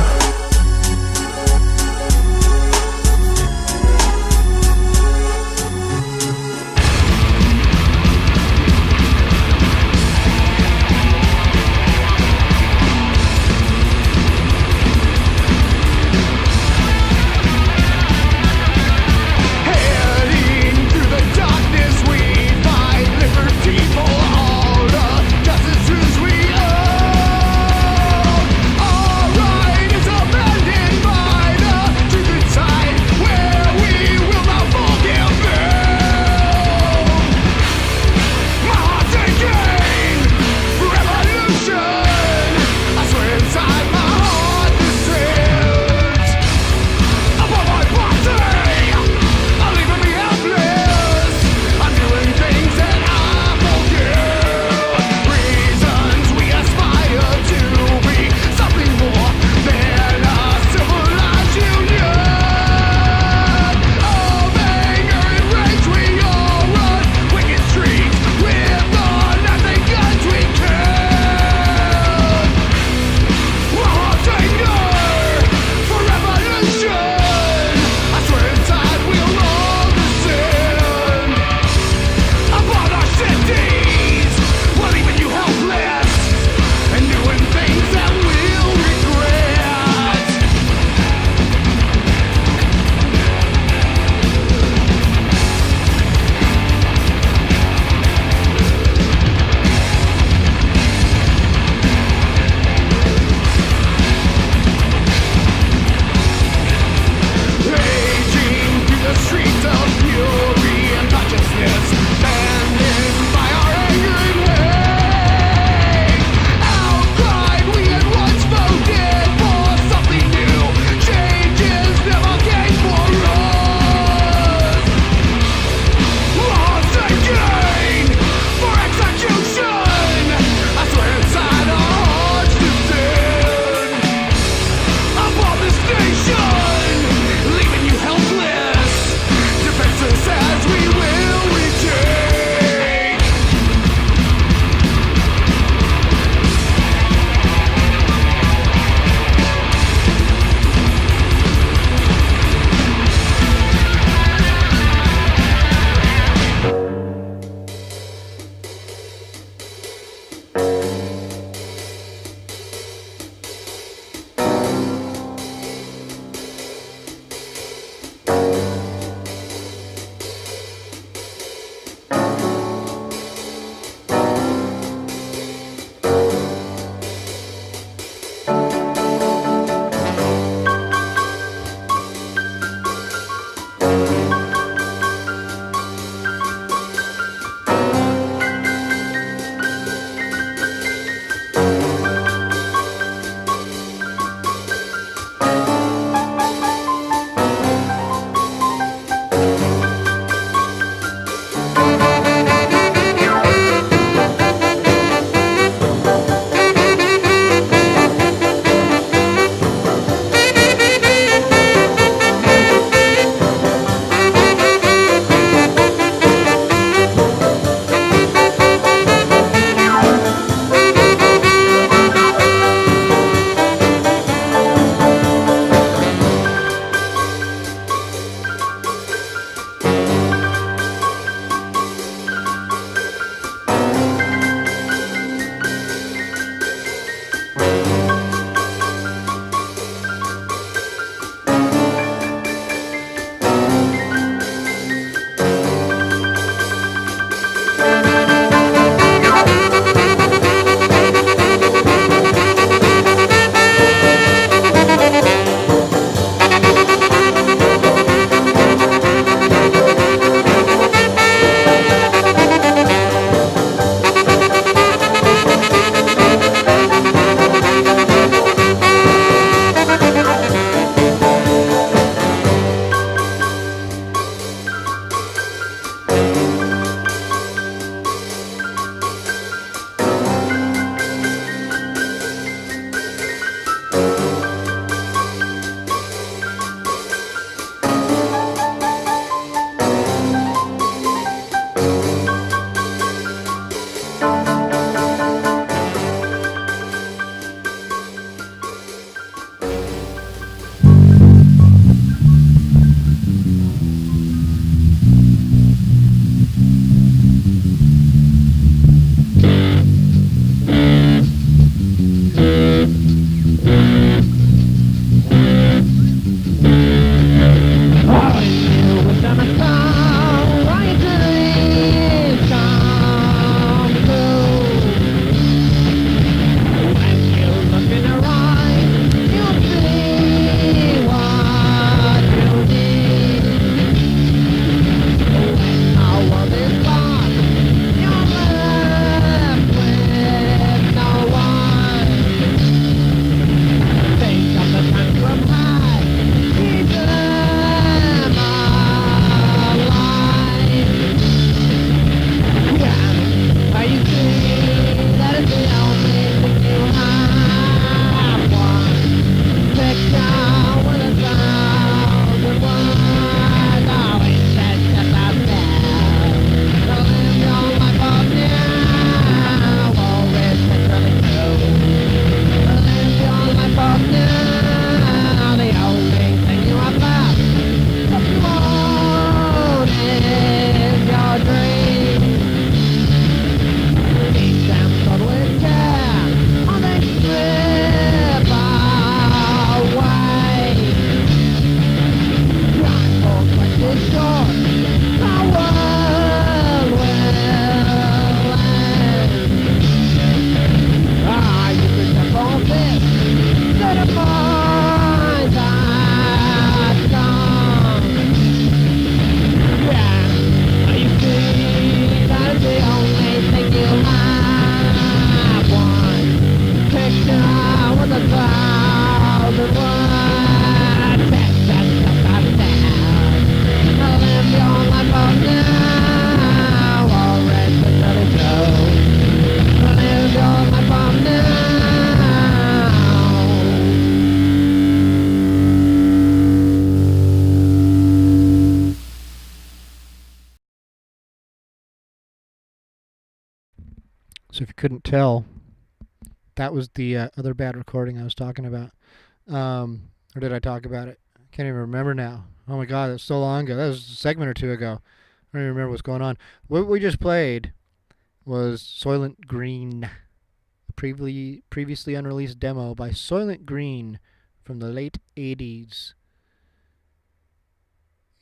So if you couldn't tell, that was the other bad recording I was talking about. Or did I talk about it? I can't even remember now. Oh my god, that's so long ago. That was a segment or two ago. I don't even remember what's going on. What we just played was Soylent Green, a previously unreleased demo by Soylent Green from the late 80s.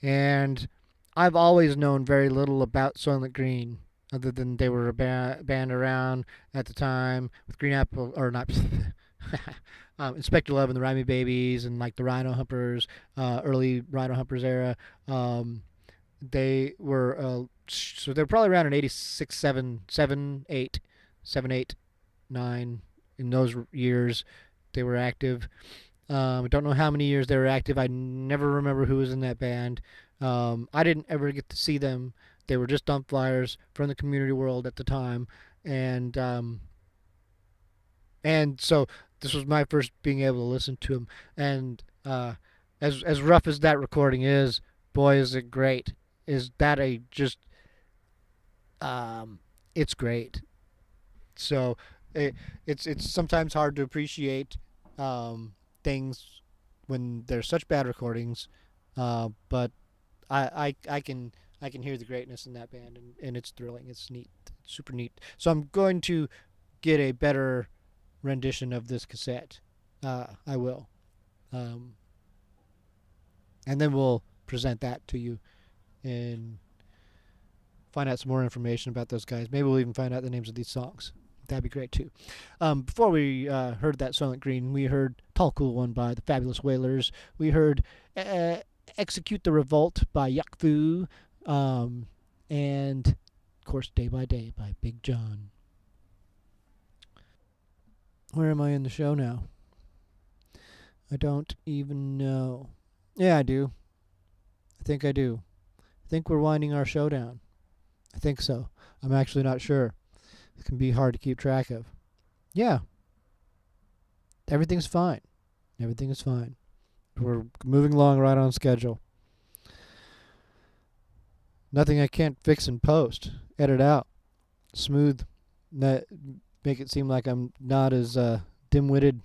And I've always known very little about Soylent Green, other than they were a band around at the time with Green Apple, or not, Inspector Love and the Rhyme Babies, and like the Rhino Humpers, early Rhino Humpers era. They were, so they're probably around in 86, 7, 8, 9. In those years, they were active. I don't know how many years they were active. I never remember who was in that band. I didn't ever get to see them. They were just dump flyers from the community world at the time, and so this was my first being able to listen to them. And as rough as that recording is, boy, is it great! Is that a just? It's great. So it's sometimes hard to appreciate things when there's such bad recordings, but I can hear the greatness in that band, and it's thrilling. It's neat, it's super neat. So I'm going to get a better rendition of this cassette. I will, and then we'll present that to you and find out some more information about those guys. Maybe we'll even find out the names of these songs. That'd be great too. Before we heard that Soylent Green, we heard Tall Cool One by the Fabulous Wailers. We heard Execute the Revolt by Yuck Fu. And, of course, Day by Day by Big John. Where am I in the show now? I don't even know. Yeah, I do. I think I do. I think we're winding our show down. I think so. I'm actually not sure. It can be hard to keep track of. Yeah. Everything's fine. Everything is fine. We're moving along right on schedule. Nothing I can't fix in post. Edit out. Smooth. Make it seem like I'm not as dim-witted.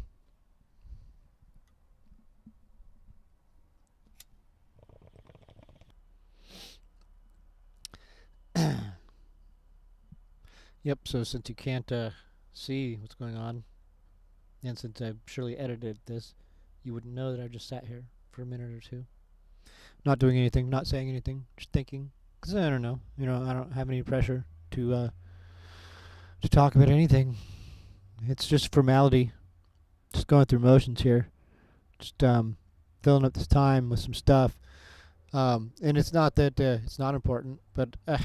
Yep, so since you can't see what's going on, and since I've surely edited this, you wouldn't know that I just sat here for a minute or two. Not doing anything, not saying anything, just thinking. Because I don't know, I don't have any pressure to talk about anything. It's just formality. Just going through motions here. Just filling up this time with some stuff. And it's not that it's not important, but I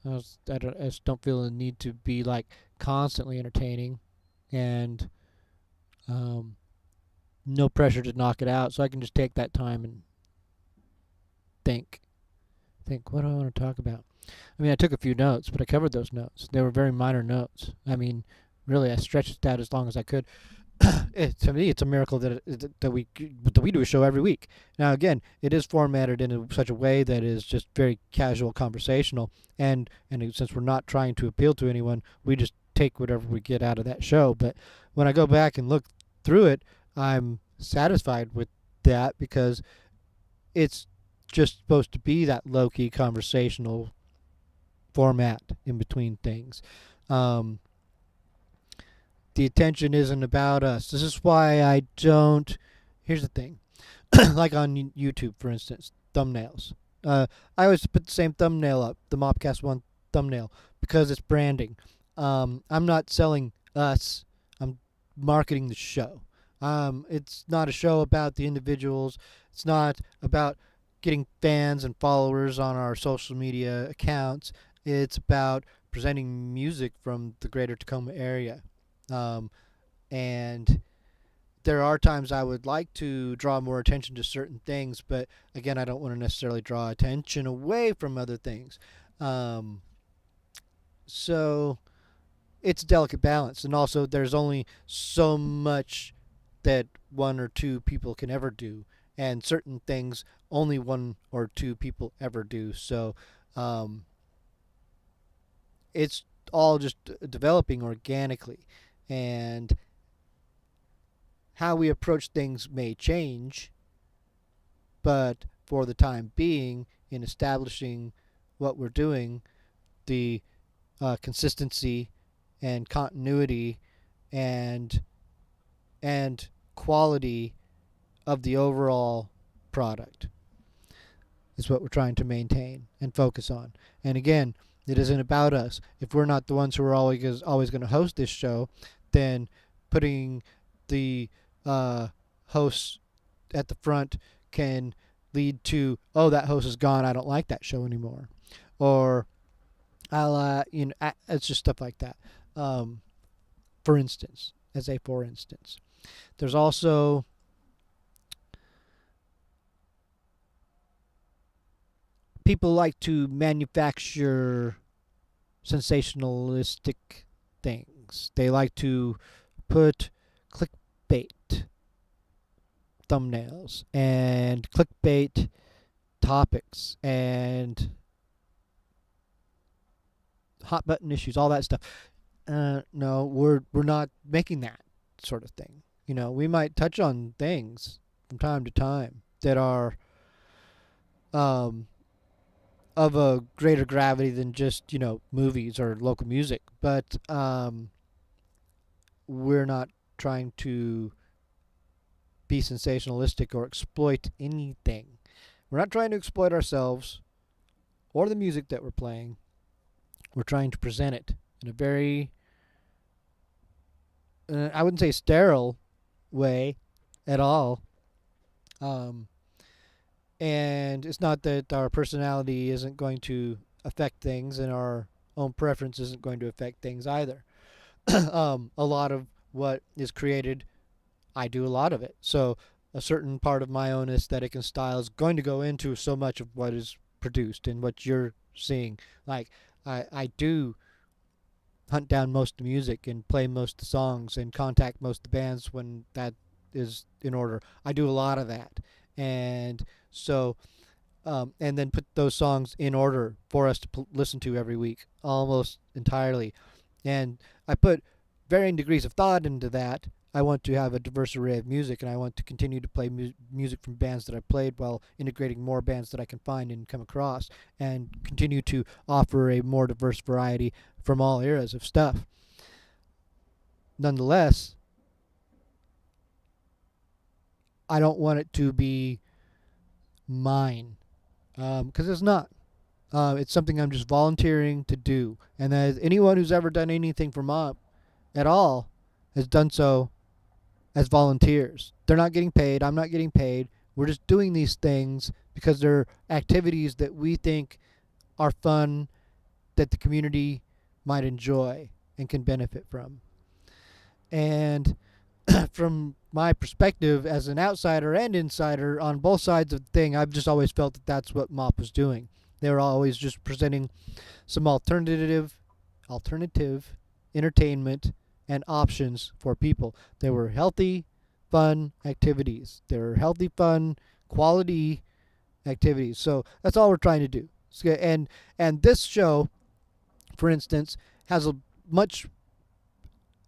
just don't feel the need to be like constantly entertaining, and no pressure to knock it out, so I can just take that time and think what do I want to talk about. I mean, I took a few notes, but I covered those notes. They were very minor notes. I mean, really, I stretched it out as long as I could. To me, it's a miracle that we do a show every week. Now, again, it is formatted in such a way that is just very casual, conversational, and since we're not trying to appeal to anyone, we just take whatever we get out of that show. But when I go back and look through it, I'm satisfied with that, because it's just supposed to be that low-key conversational format in between things. The attention isn't about us. This is why I don't... Here's the thing. Like on YouTube, for instance, thumbnails. I always put the same thumbnail up, the MAWPCAST 1 thumbnail, because it's branding. I'm not selling us. I'm marketing the show. It's not a show about the individuals. It's not about getting fans and followers on our social media accounts. It's about presenting music from the greater Tacoma area. And there are times I would like to draw more attention to certain things, but again, I don't want to necessarily draw attention away from other things. So it's a delicate balance, and also there's only so much that one or two people can ever do, and certain things only one or two people ever do. So it's all just developing organically, and how we approach things may change, but for the time being, in establishing what we're doing, the consistency and continuity and quality of the overall product is what we're trying to maintain and focus on. And again, it isn't about us. If we're not the ones who are always going to host this show, then putting the hosts at the front can lead to, oh, that host is gone, I don't like that show anymore, or it's just stuff like that. For instance, there's also people like to manufacture sensationalistic things. They like to put clickbait thumbnails and clickbait topics and hot button issues, all that stuff. No, we're not making that sort of thing. We might touch on things from time to time that are of a greater gravity than just movies or local music, but we're not trying to be sensationalistic or exploit anything. We're not trying to exploit ourselves or the music that we're playing. We're trying to present it in a very, I wouldn't say sterile way at all. And it's not that our personality isn't going to affect things, and our own preference isn't going to affect things either. A lot of what is created, I do a lot of it. So a certain part of my own aesthetic and style is going to go into so much of what is produced and what you're seeing. Like, I do hunt down most of the music and play most of the songs and contact most of the bands when that is in order. I do a lot of that. And so, and then put those songs in order for us to listen to every week, almost entirely. And I put varying degrees of thought into that. I want to have a diverse array of music, and I want to continue to play music from bands that I've played while integrating more bands that I can find and come across, and continue to offer a more diverse variety from all eras of stuff. Nonetheless, I don't want it to be mine, because it's not. It's something I'm just volunteering to do, and as anyone who's ever done anything for MAWP at all has done so as volunteers. They're not getting paid. I'm not getting paid. We're just doing these things because they're activities that we think are fun, that the community might enjoy and can benefit from. And from my perspective as an outsider and insider on both sides of the thing, I've just always felt that that's what MAWP was doing. They were always just presenting some alternative entertainment and options for people. They were healthy, fun activities. They were healthy, fun, quality activities. So that's all we're trying to do. And this show, for instance, has a much,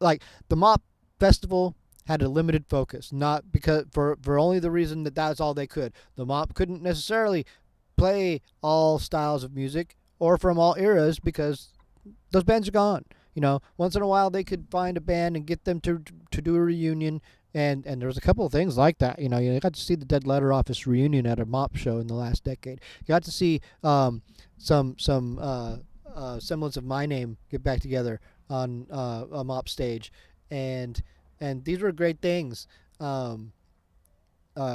like the MAWP Festival had a limited focus, not because for only the reason that that's all they could. The MAWP couldn't necessarily play all styles of music or from all eras because those bands are gone. Once in a while they could find a band and get them to do a reunion, and there was a couple of things like that. You got to see the Dead Letter Office reunion at a MAWP show in the last decade. You got to see some semblance of My Name get back together on a MAWP stage, and these were great things. At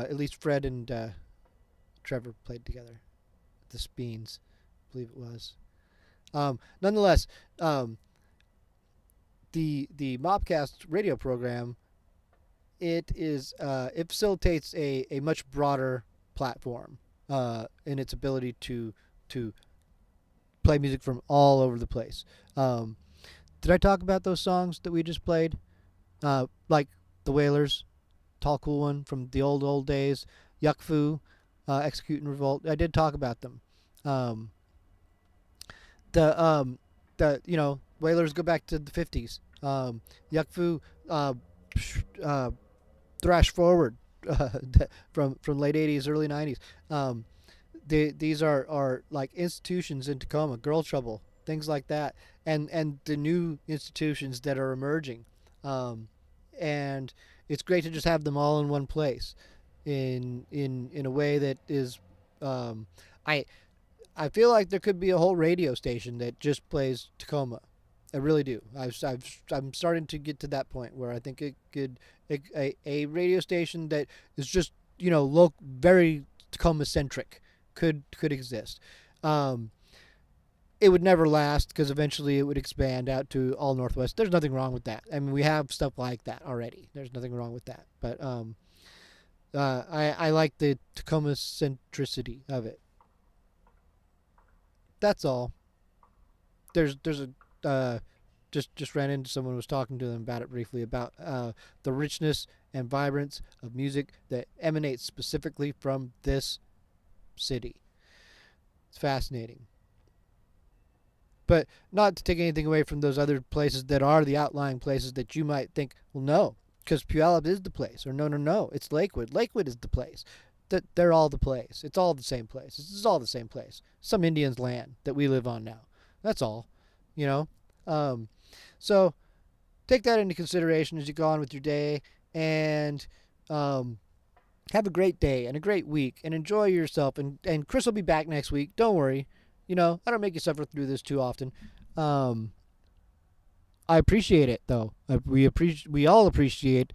least Fred and Trevor played together. The Speens, I believe it was. Nonetheless, the MAWPCAST radio program, it facilitates a much broader platform in its ability to play music from all over the place. Did I talk about those songs that we just played? Like the Wailers, Tall Cool One from the old days, Yuck Fu, Execute and Revolt. I did talk about them. Whalers go back to the 50s. Yukfu thrash forward from late 80s, early 90s. These are like institutions in Tacoma, Girl Trouble, things like that, and the new institutions that are emerging, and it's great to just have them all in one place, in a way that is, I feel like there could be a whole radio station that just plays Tacoma. I really do. I'm starting to get to that point where I think it could a radio station that is just very Tacoma centric could exist. It would never last because eventually it would expand out to all Northwest. There's nothing wrong with that. I mean, we have stuff like that already. There's nothing wrong with that. But I like the Tacoma centricity of it. That's all. There's a just ran into someone who was talking to them about it briefly about the richness and vibrance of music that emanates specifically from this city. It's fascinating. But not to take anything away from those other places that are the outlying places that you might think, well, no, because Puyallup is the place, or no, it's Lakewood. Lakewood is the place. They're all the place. It's all the same place. This is all the same place. Some Indians' land that we live on now. That's all, So take that into consideration as you go on with your day, and have a great day and a great week, and enjoy yourself. And Chris will be back next week. Don't worry. I don't make you suffer through this too often. I appreciate it, though. We all appreciate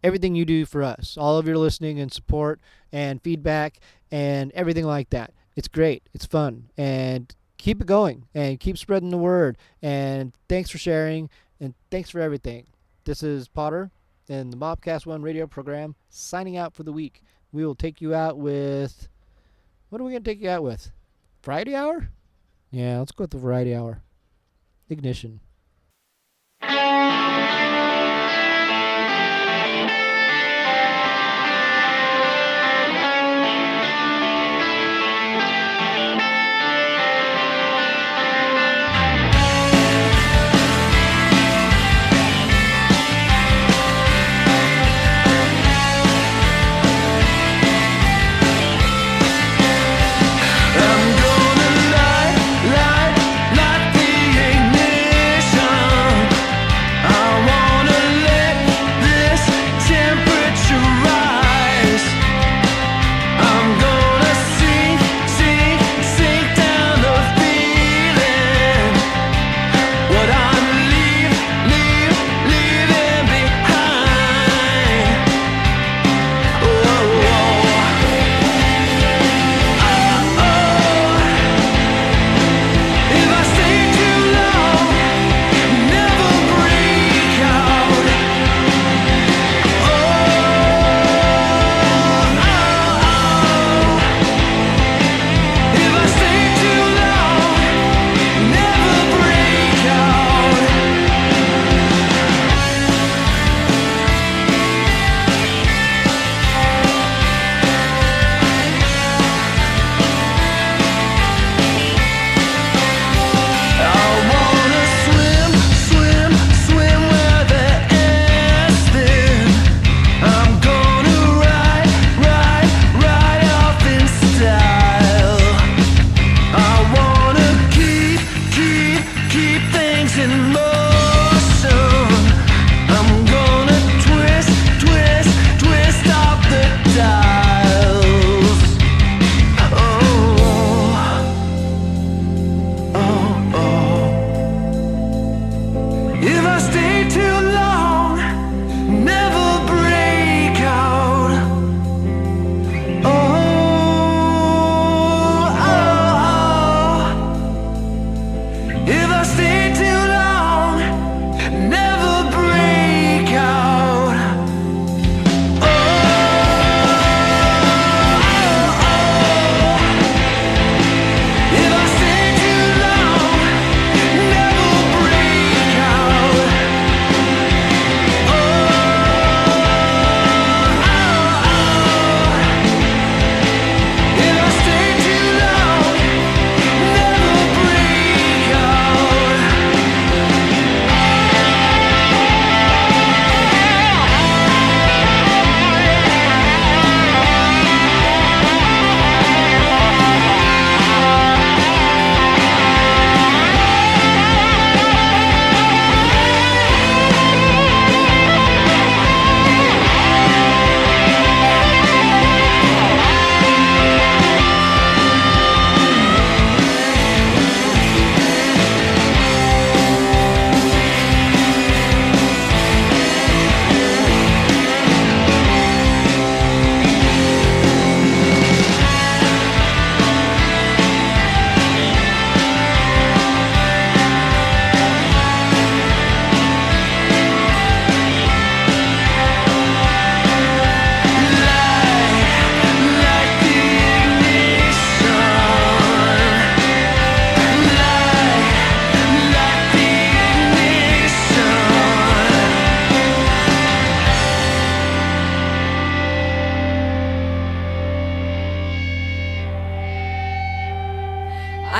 everything you do for us, all of your listening and support and feedback and everything like that. It's great. It's fun. And keep it going and keep spreading the word. And thanks for sharing, and thanks for everything. This is Potter and the MAWPCAST 1 radio program signing out for the week. We will take you out with... What are we going to take you out with? Variety Hour? Yeah, let's go with the Variety Hour. Ignition. I'm gonna light the ignition.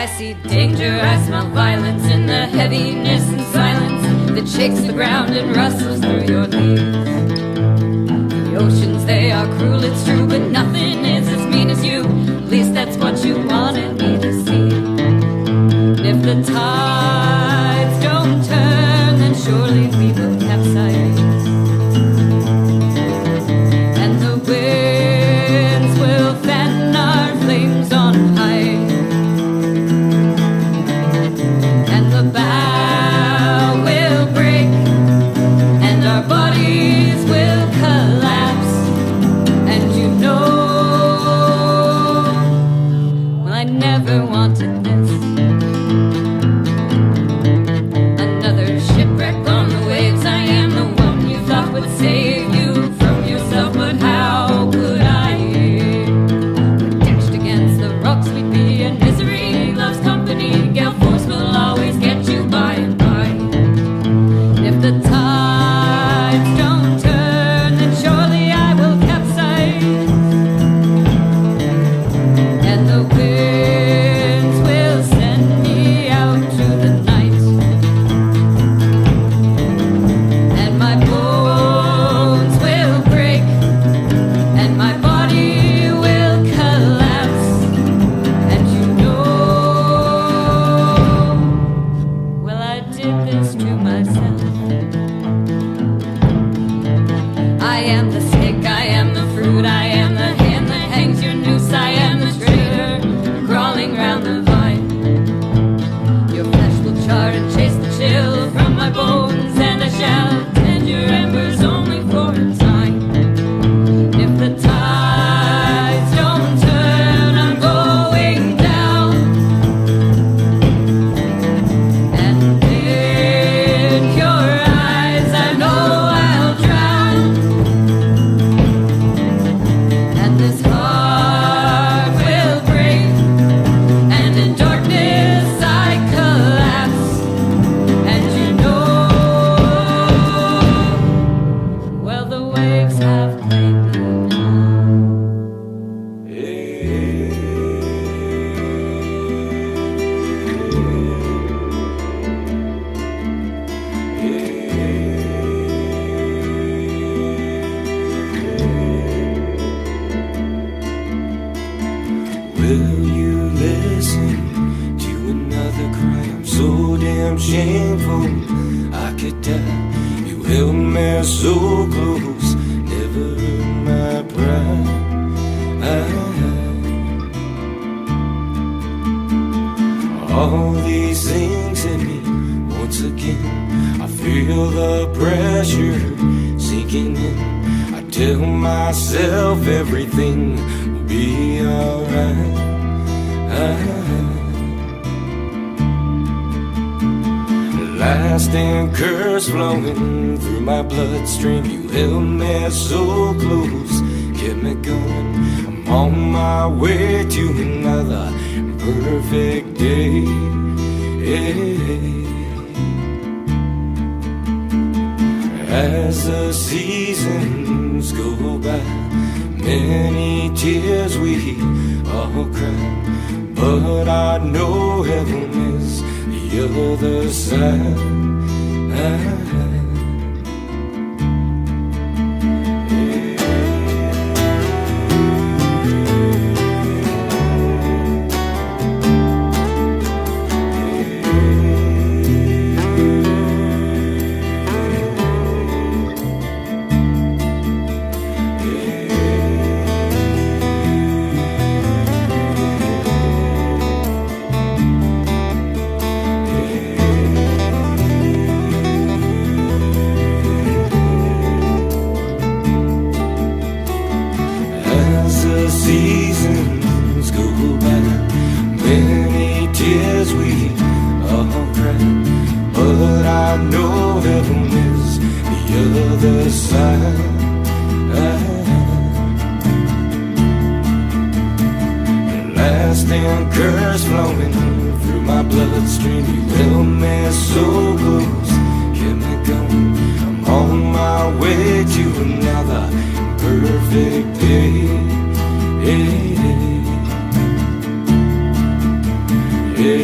I see danger, I smell violence in the heaviness and silence that shakes the ground and rustles through your leaves. The oceans, they are cruel, it's true, but nothing is as mean as you. At least that's what you wanted me to see. And if the tides don't turn, then surely we will capsize. And the winds will fan our flames on high. And the bow will break, and our bodies will collapse. And you know, well, I never wanted this. Another shipwreck on the waves. I am the one you thought would save you from yourself, but how could I? When dashed against the rocks we'd be in misery. Love's company, gale force will always get you by and by. If the tides don't turn, then surely I will capsize. And the winds will send me out to the night. And my bones will break, and my body will collapse. And you know, well, I did this to myself. I am the snake, I am the fruit, I am the hand that hangs your noose, I am the traitor crawling round the vine. Your flesh will char and chase the chill from my bones, and I shall tend your embers only for a time. If the tides don't turn, I'm going down. And in your eyes, I know I'll drown. And this heart will break, and in darkness I collapse. And you know, well, the waves have claimed me now. Will you listen to another cry? I'm so damn shameful, I could die. You held me so close, never hurt my pride. All these things in me, once again, I feel the pressure sinking in. I tell myself everything will be alright. Lasting curse flowing through my bloodstream. You held me so close, kept me going. I'm on my way to another perfect day. As the seasons go by, many tears we all cry, but I know heaven is the other side. Yeah.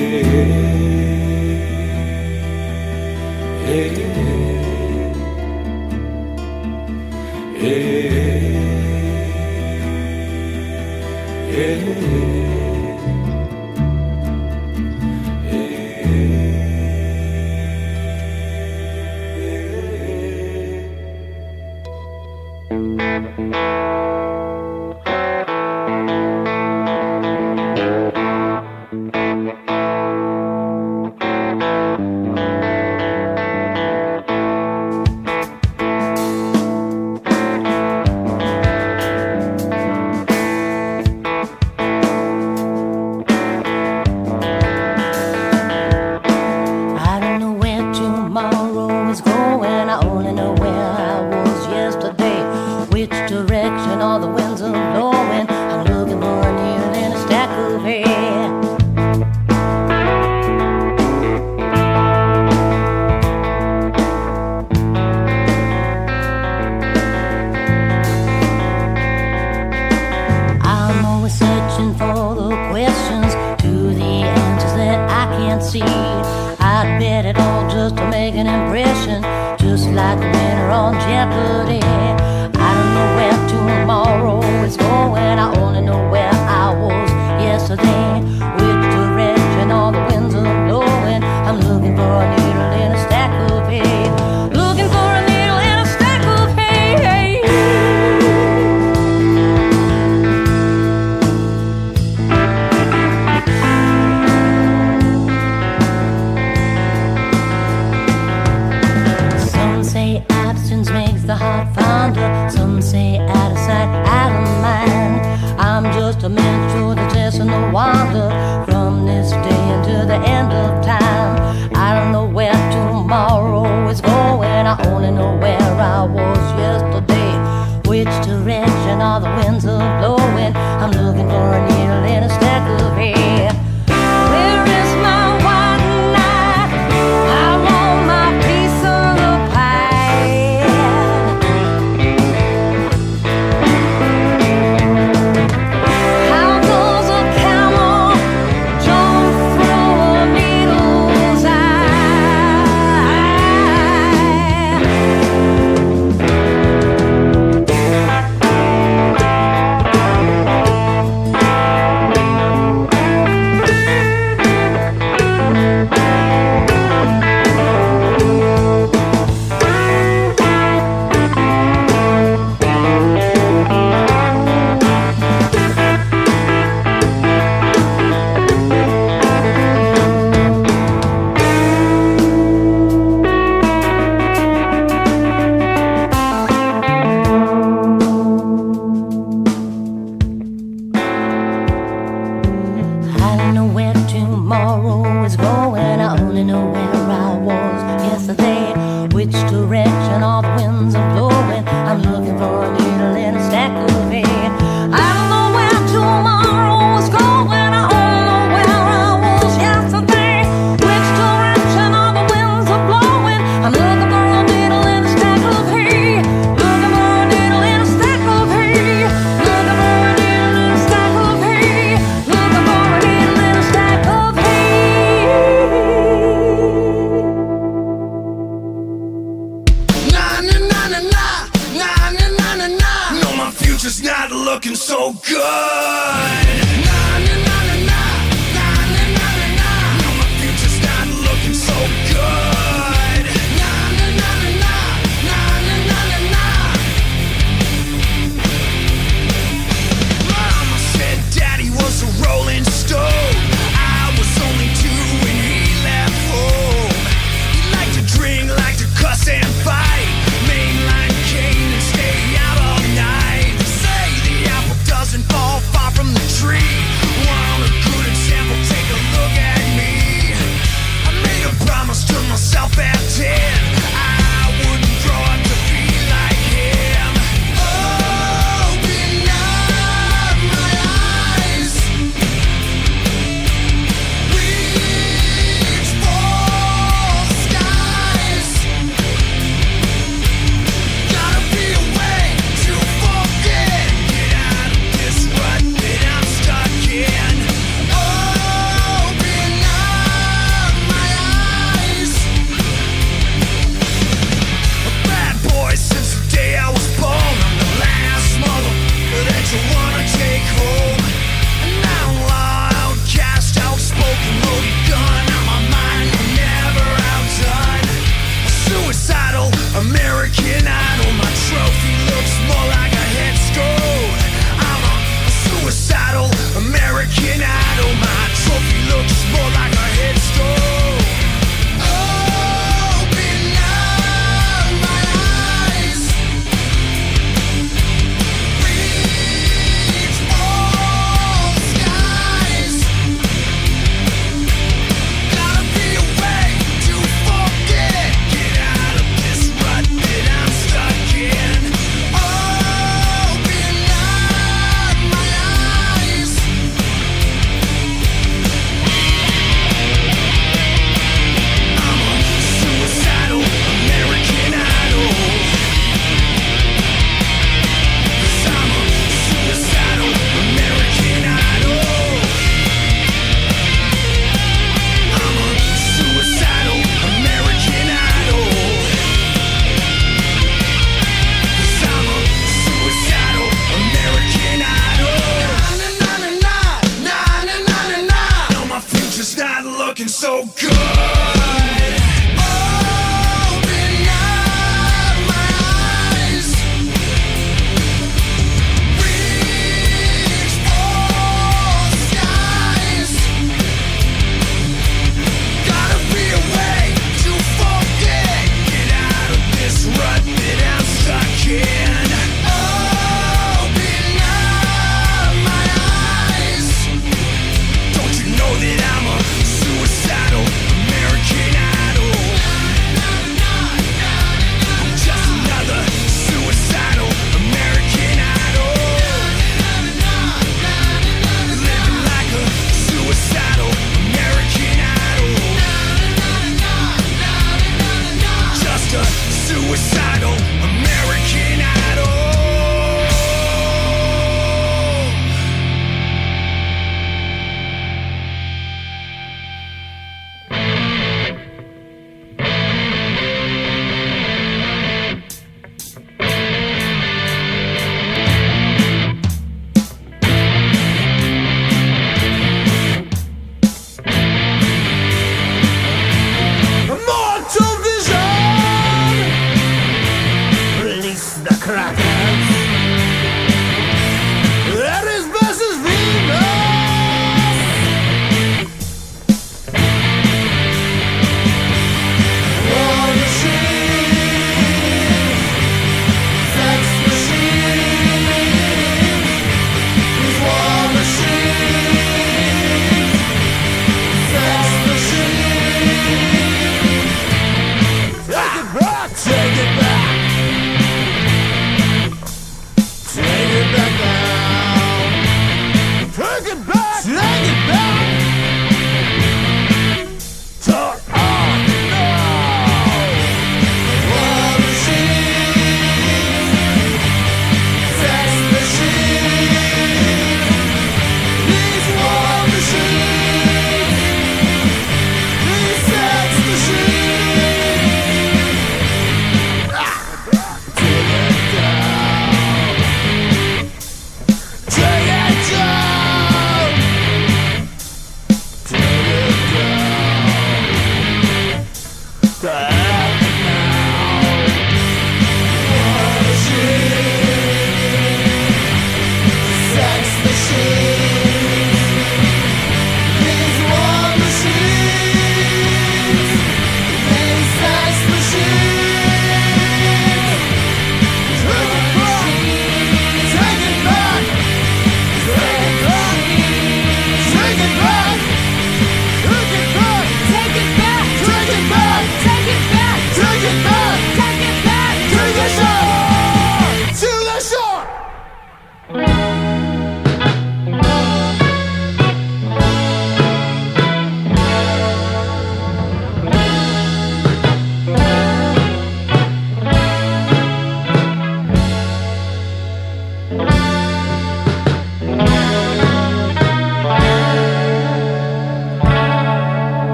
Fall far from the tree.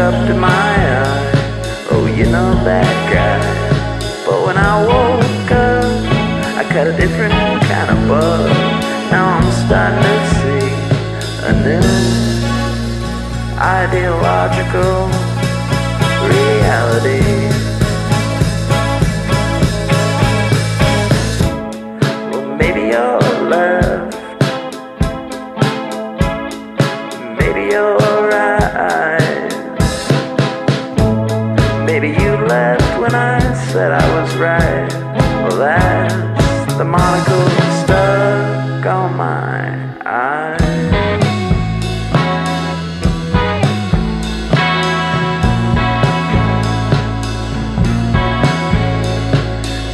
up to my eye. Oh, you know that guy. But when I woke up, I caught a different kind of bug. Now I'm starting to see a new ideological reality. Well, maybe you're left, maybe you're right. Maybe you left when I said I was right. Well, that's the monocle stuck on my eye.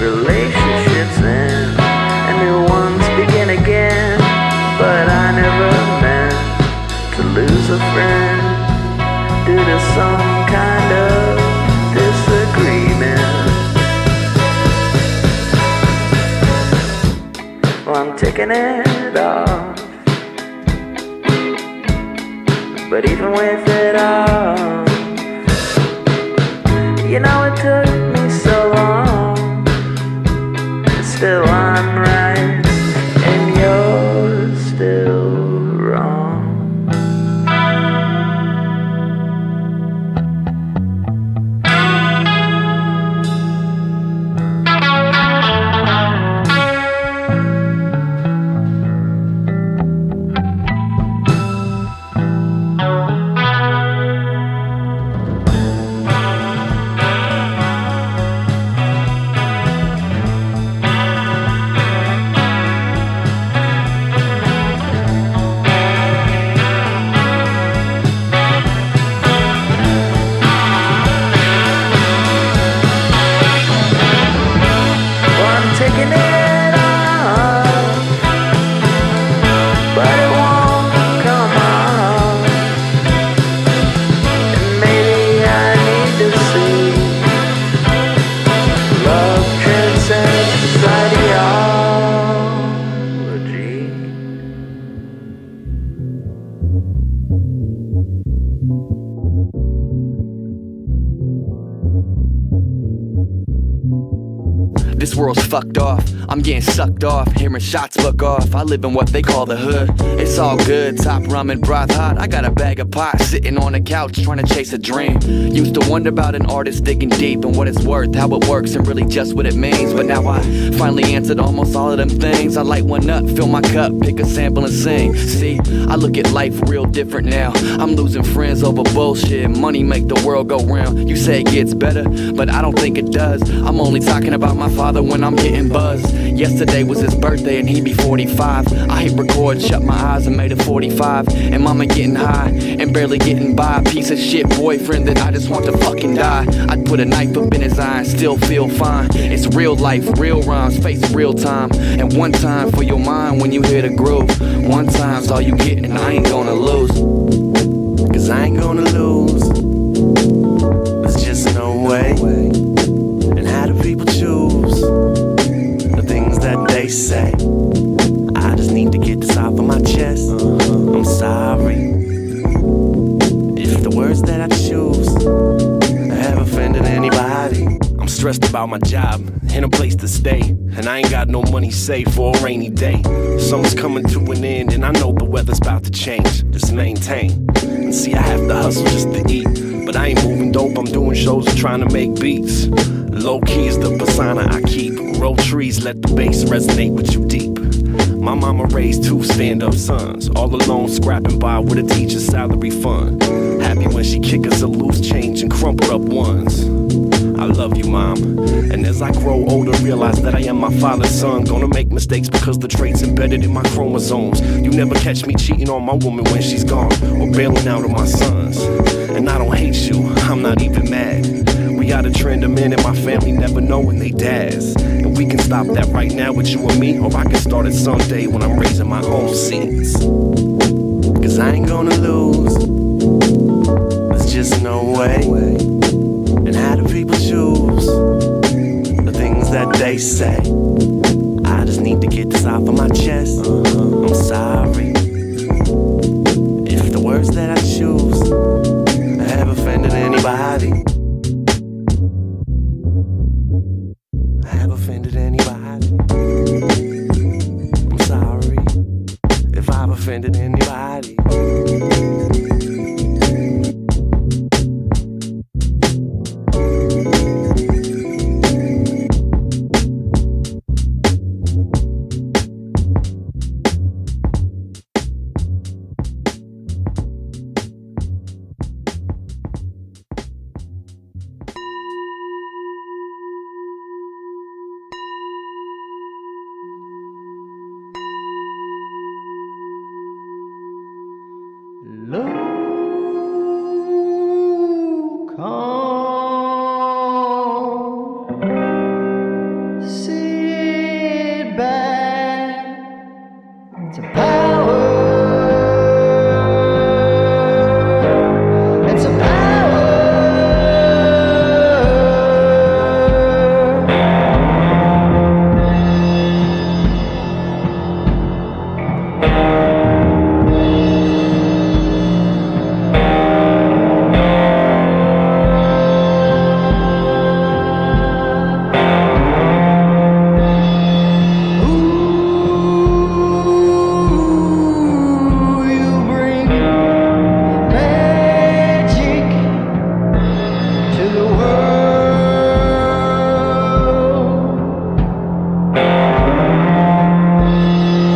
Relationships end and new ones begin again, but I never meant to lose a friend due to some kind of disagreement. Well, I'm taking it off, but even with it off, you know it took me so long. Still I'm right, and you're still wrong. This world's fucked off, I'm getting sucked off, hearing shots fuck off. I live in what they call the hood. It's all good, top ramen broth hot. I got a bag of pot sitting on the couch trying to chase a dream. Used to wonder about an artist digging deep and what it's worth, how it works and really just what it means. But now I finally answered almost all of them things. I light one up, fill my cup, pick a sample and sing. See, I look at life real different now. I'm losing friends over bullshit. Money make the world go round. You say it gets better, but I don't think it does. I'm only talking about my father when I'm getting buzzed. Yesterday was his birthday and he'd be 45. I hit record, shut my eyes and made it 45. And mama getting high and barely getting by. Piece of shit boyfriend that I just want to fucking die. I'd put a knife up in his eye and still feel fine. It's real life, real rhymes, face real time. And one time for your mind when you hear the groove. One time's all you get and I ain't gonna lose. Cause I ain't gonna lose. There's just no way. And how do people choose the things that they say? I just need to get this off of my chest. I'm sorry if the words that I choose have offended anybody. I'm stressed about my job and a place to stay, and I ain't got no money saved for a rainy day. Summer's coming to an end and I know the weather's about to change. Just maintain. And see, I have to hustle just to eat, but I ain't moving dope, I'm doing shows and trying to make beats. Low key is the persona I keep. Roll trees, let the bass resonate with you deep. My mama raised 2 stand-up sons, all alone scrapping by with a teacher's salary fund. Happy when she kick us a loose change and crumple up ones. I love you, Mom. And as I grow older, realize that I am my father's son. Gonna make mistakes because the traits embedded in my chromosomes. You never catch me cheating on my woman when she's gone, or bailing out on my sons. And I don't hate you, I'm not even mad. We got a trend of men in my family never knowing they dads. And we can stop that right now with you and me, or I can start it someday when I'm raising my own seeds. Cause I ain't gonna lose. There's just no way. And how do people choose the things that they say? I just need to get this off of my chest. I'm sorry if the words that I choose have offended offended anybody. I have offended anybody. I'm sorry if I've offended anybody. Sit back. It's a power. It's a power. You bring magic to the world.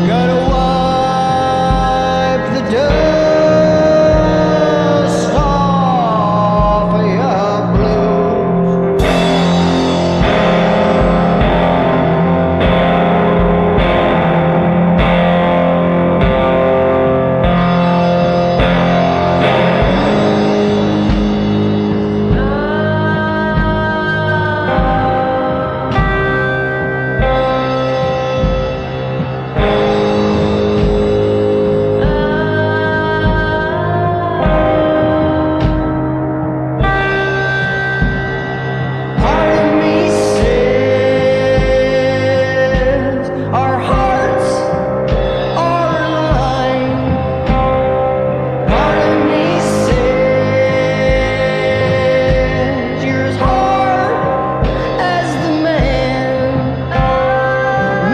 Gotta wipe the dust off of your blues. Part of me says our hearts are aligned. Part of me says you're as hard as the man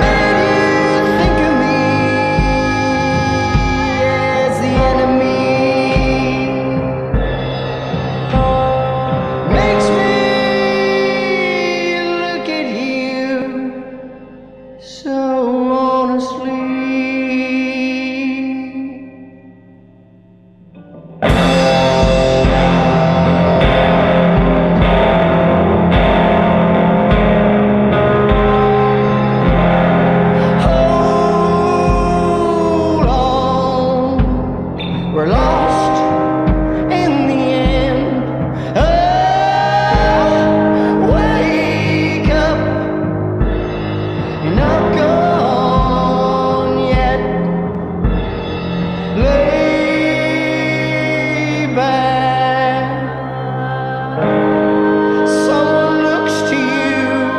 made you think of me as the enemy. Makes me look at you so honestly. Hold on, we're lost in the end. Wake up, you're not gone yet. Lay back. Someone looks to you.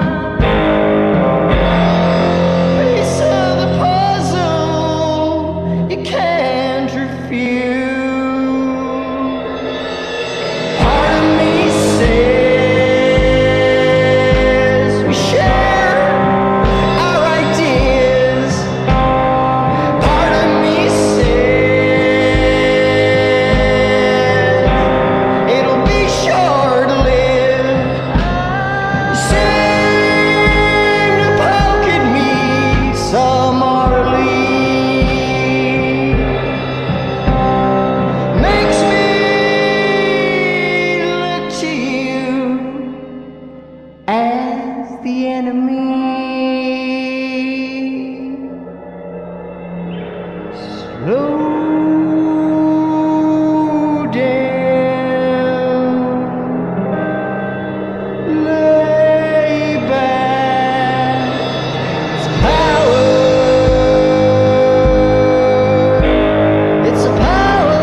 Piece of the puzzle you can't refuse. Part of me says we share our ideas. Part of me says it'll be short lived. You seem to poke at me summarily. Makes me look to you as the enemy. Slow down, lay back. It's power. It's a power.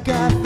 got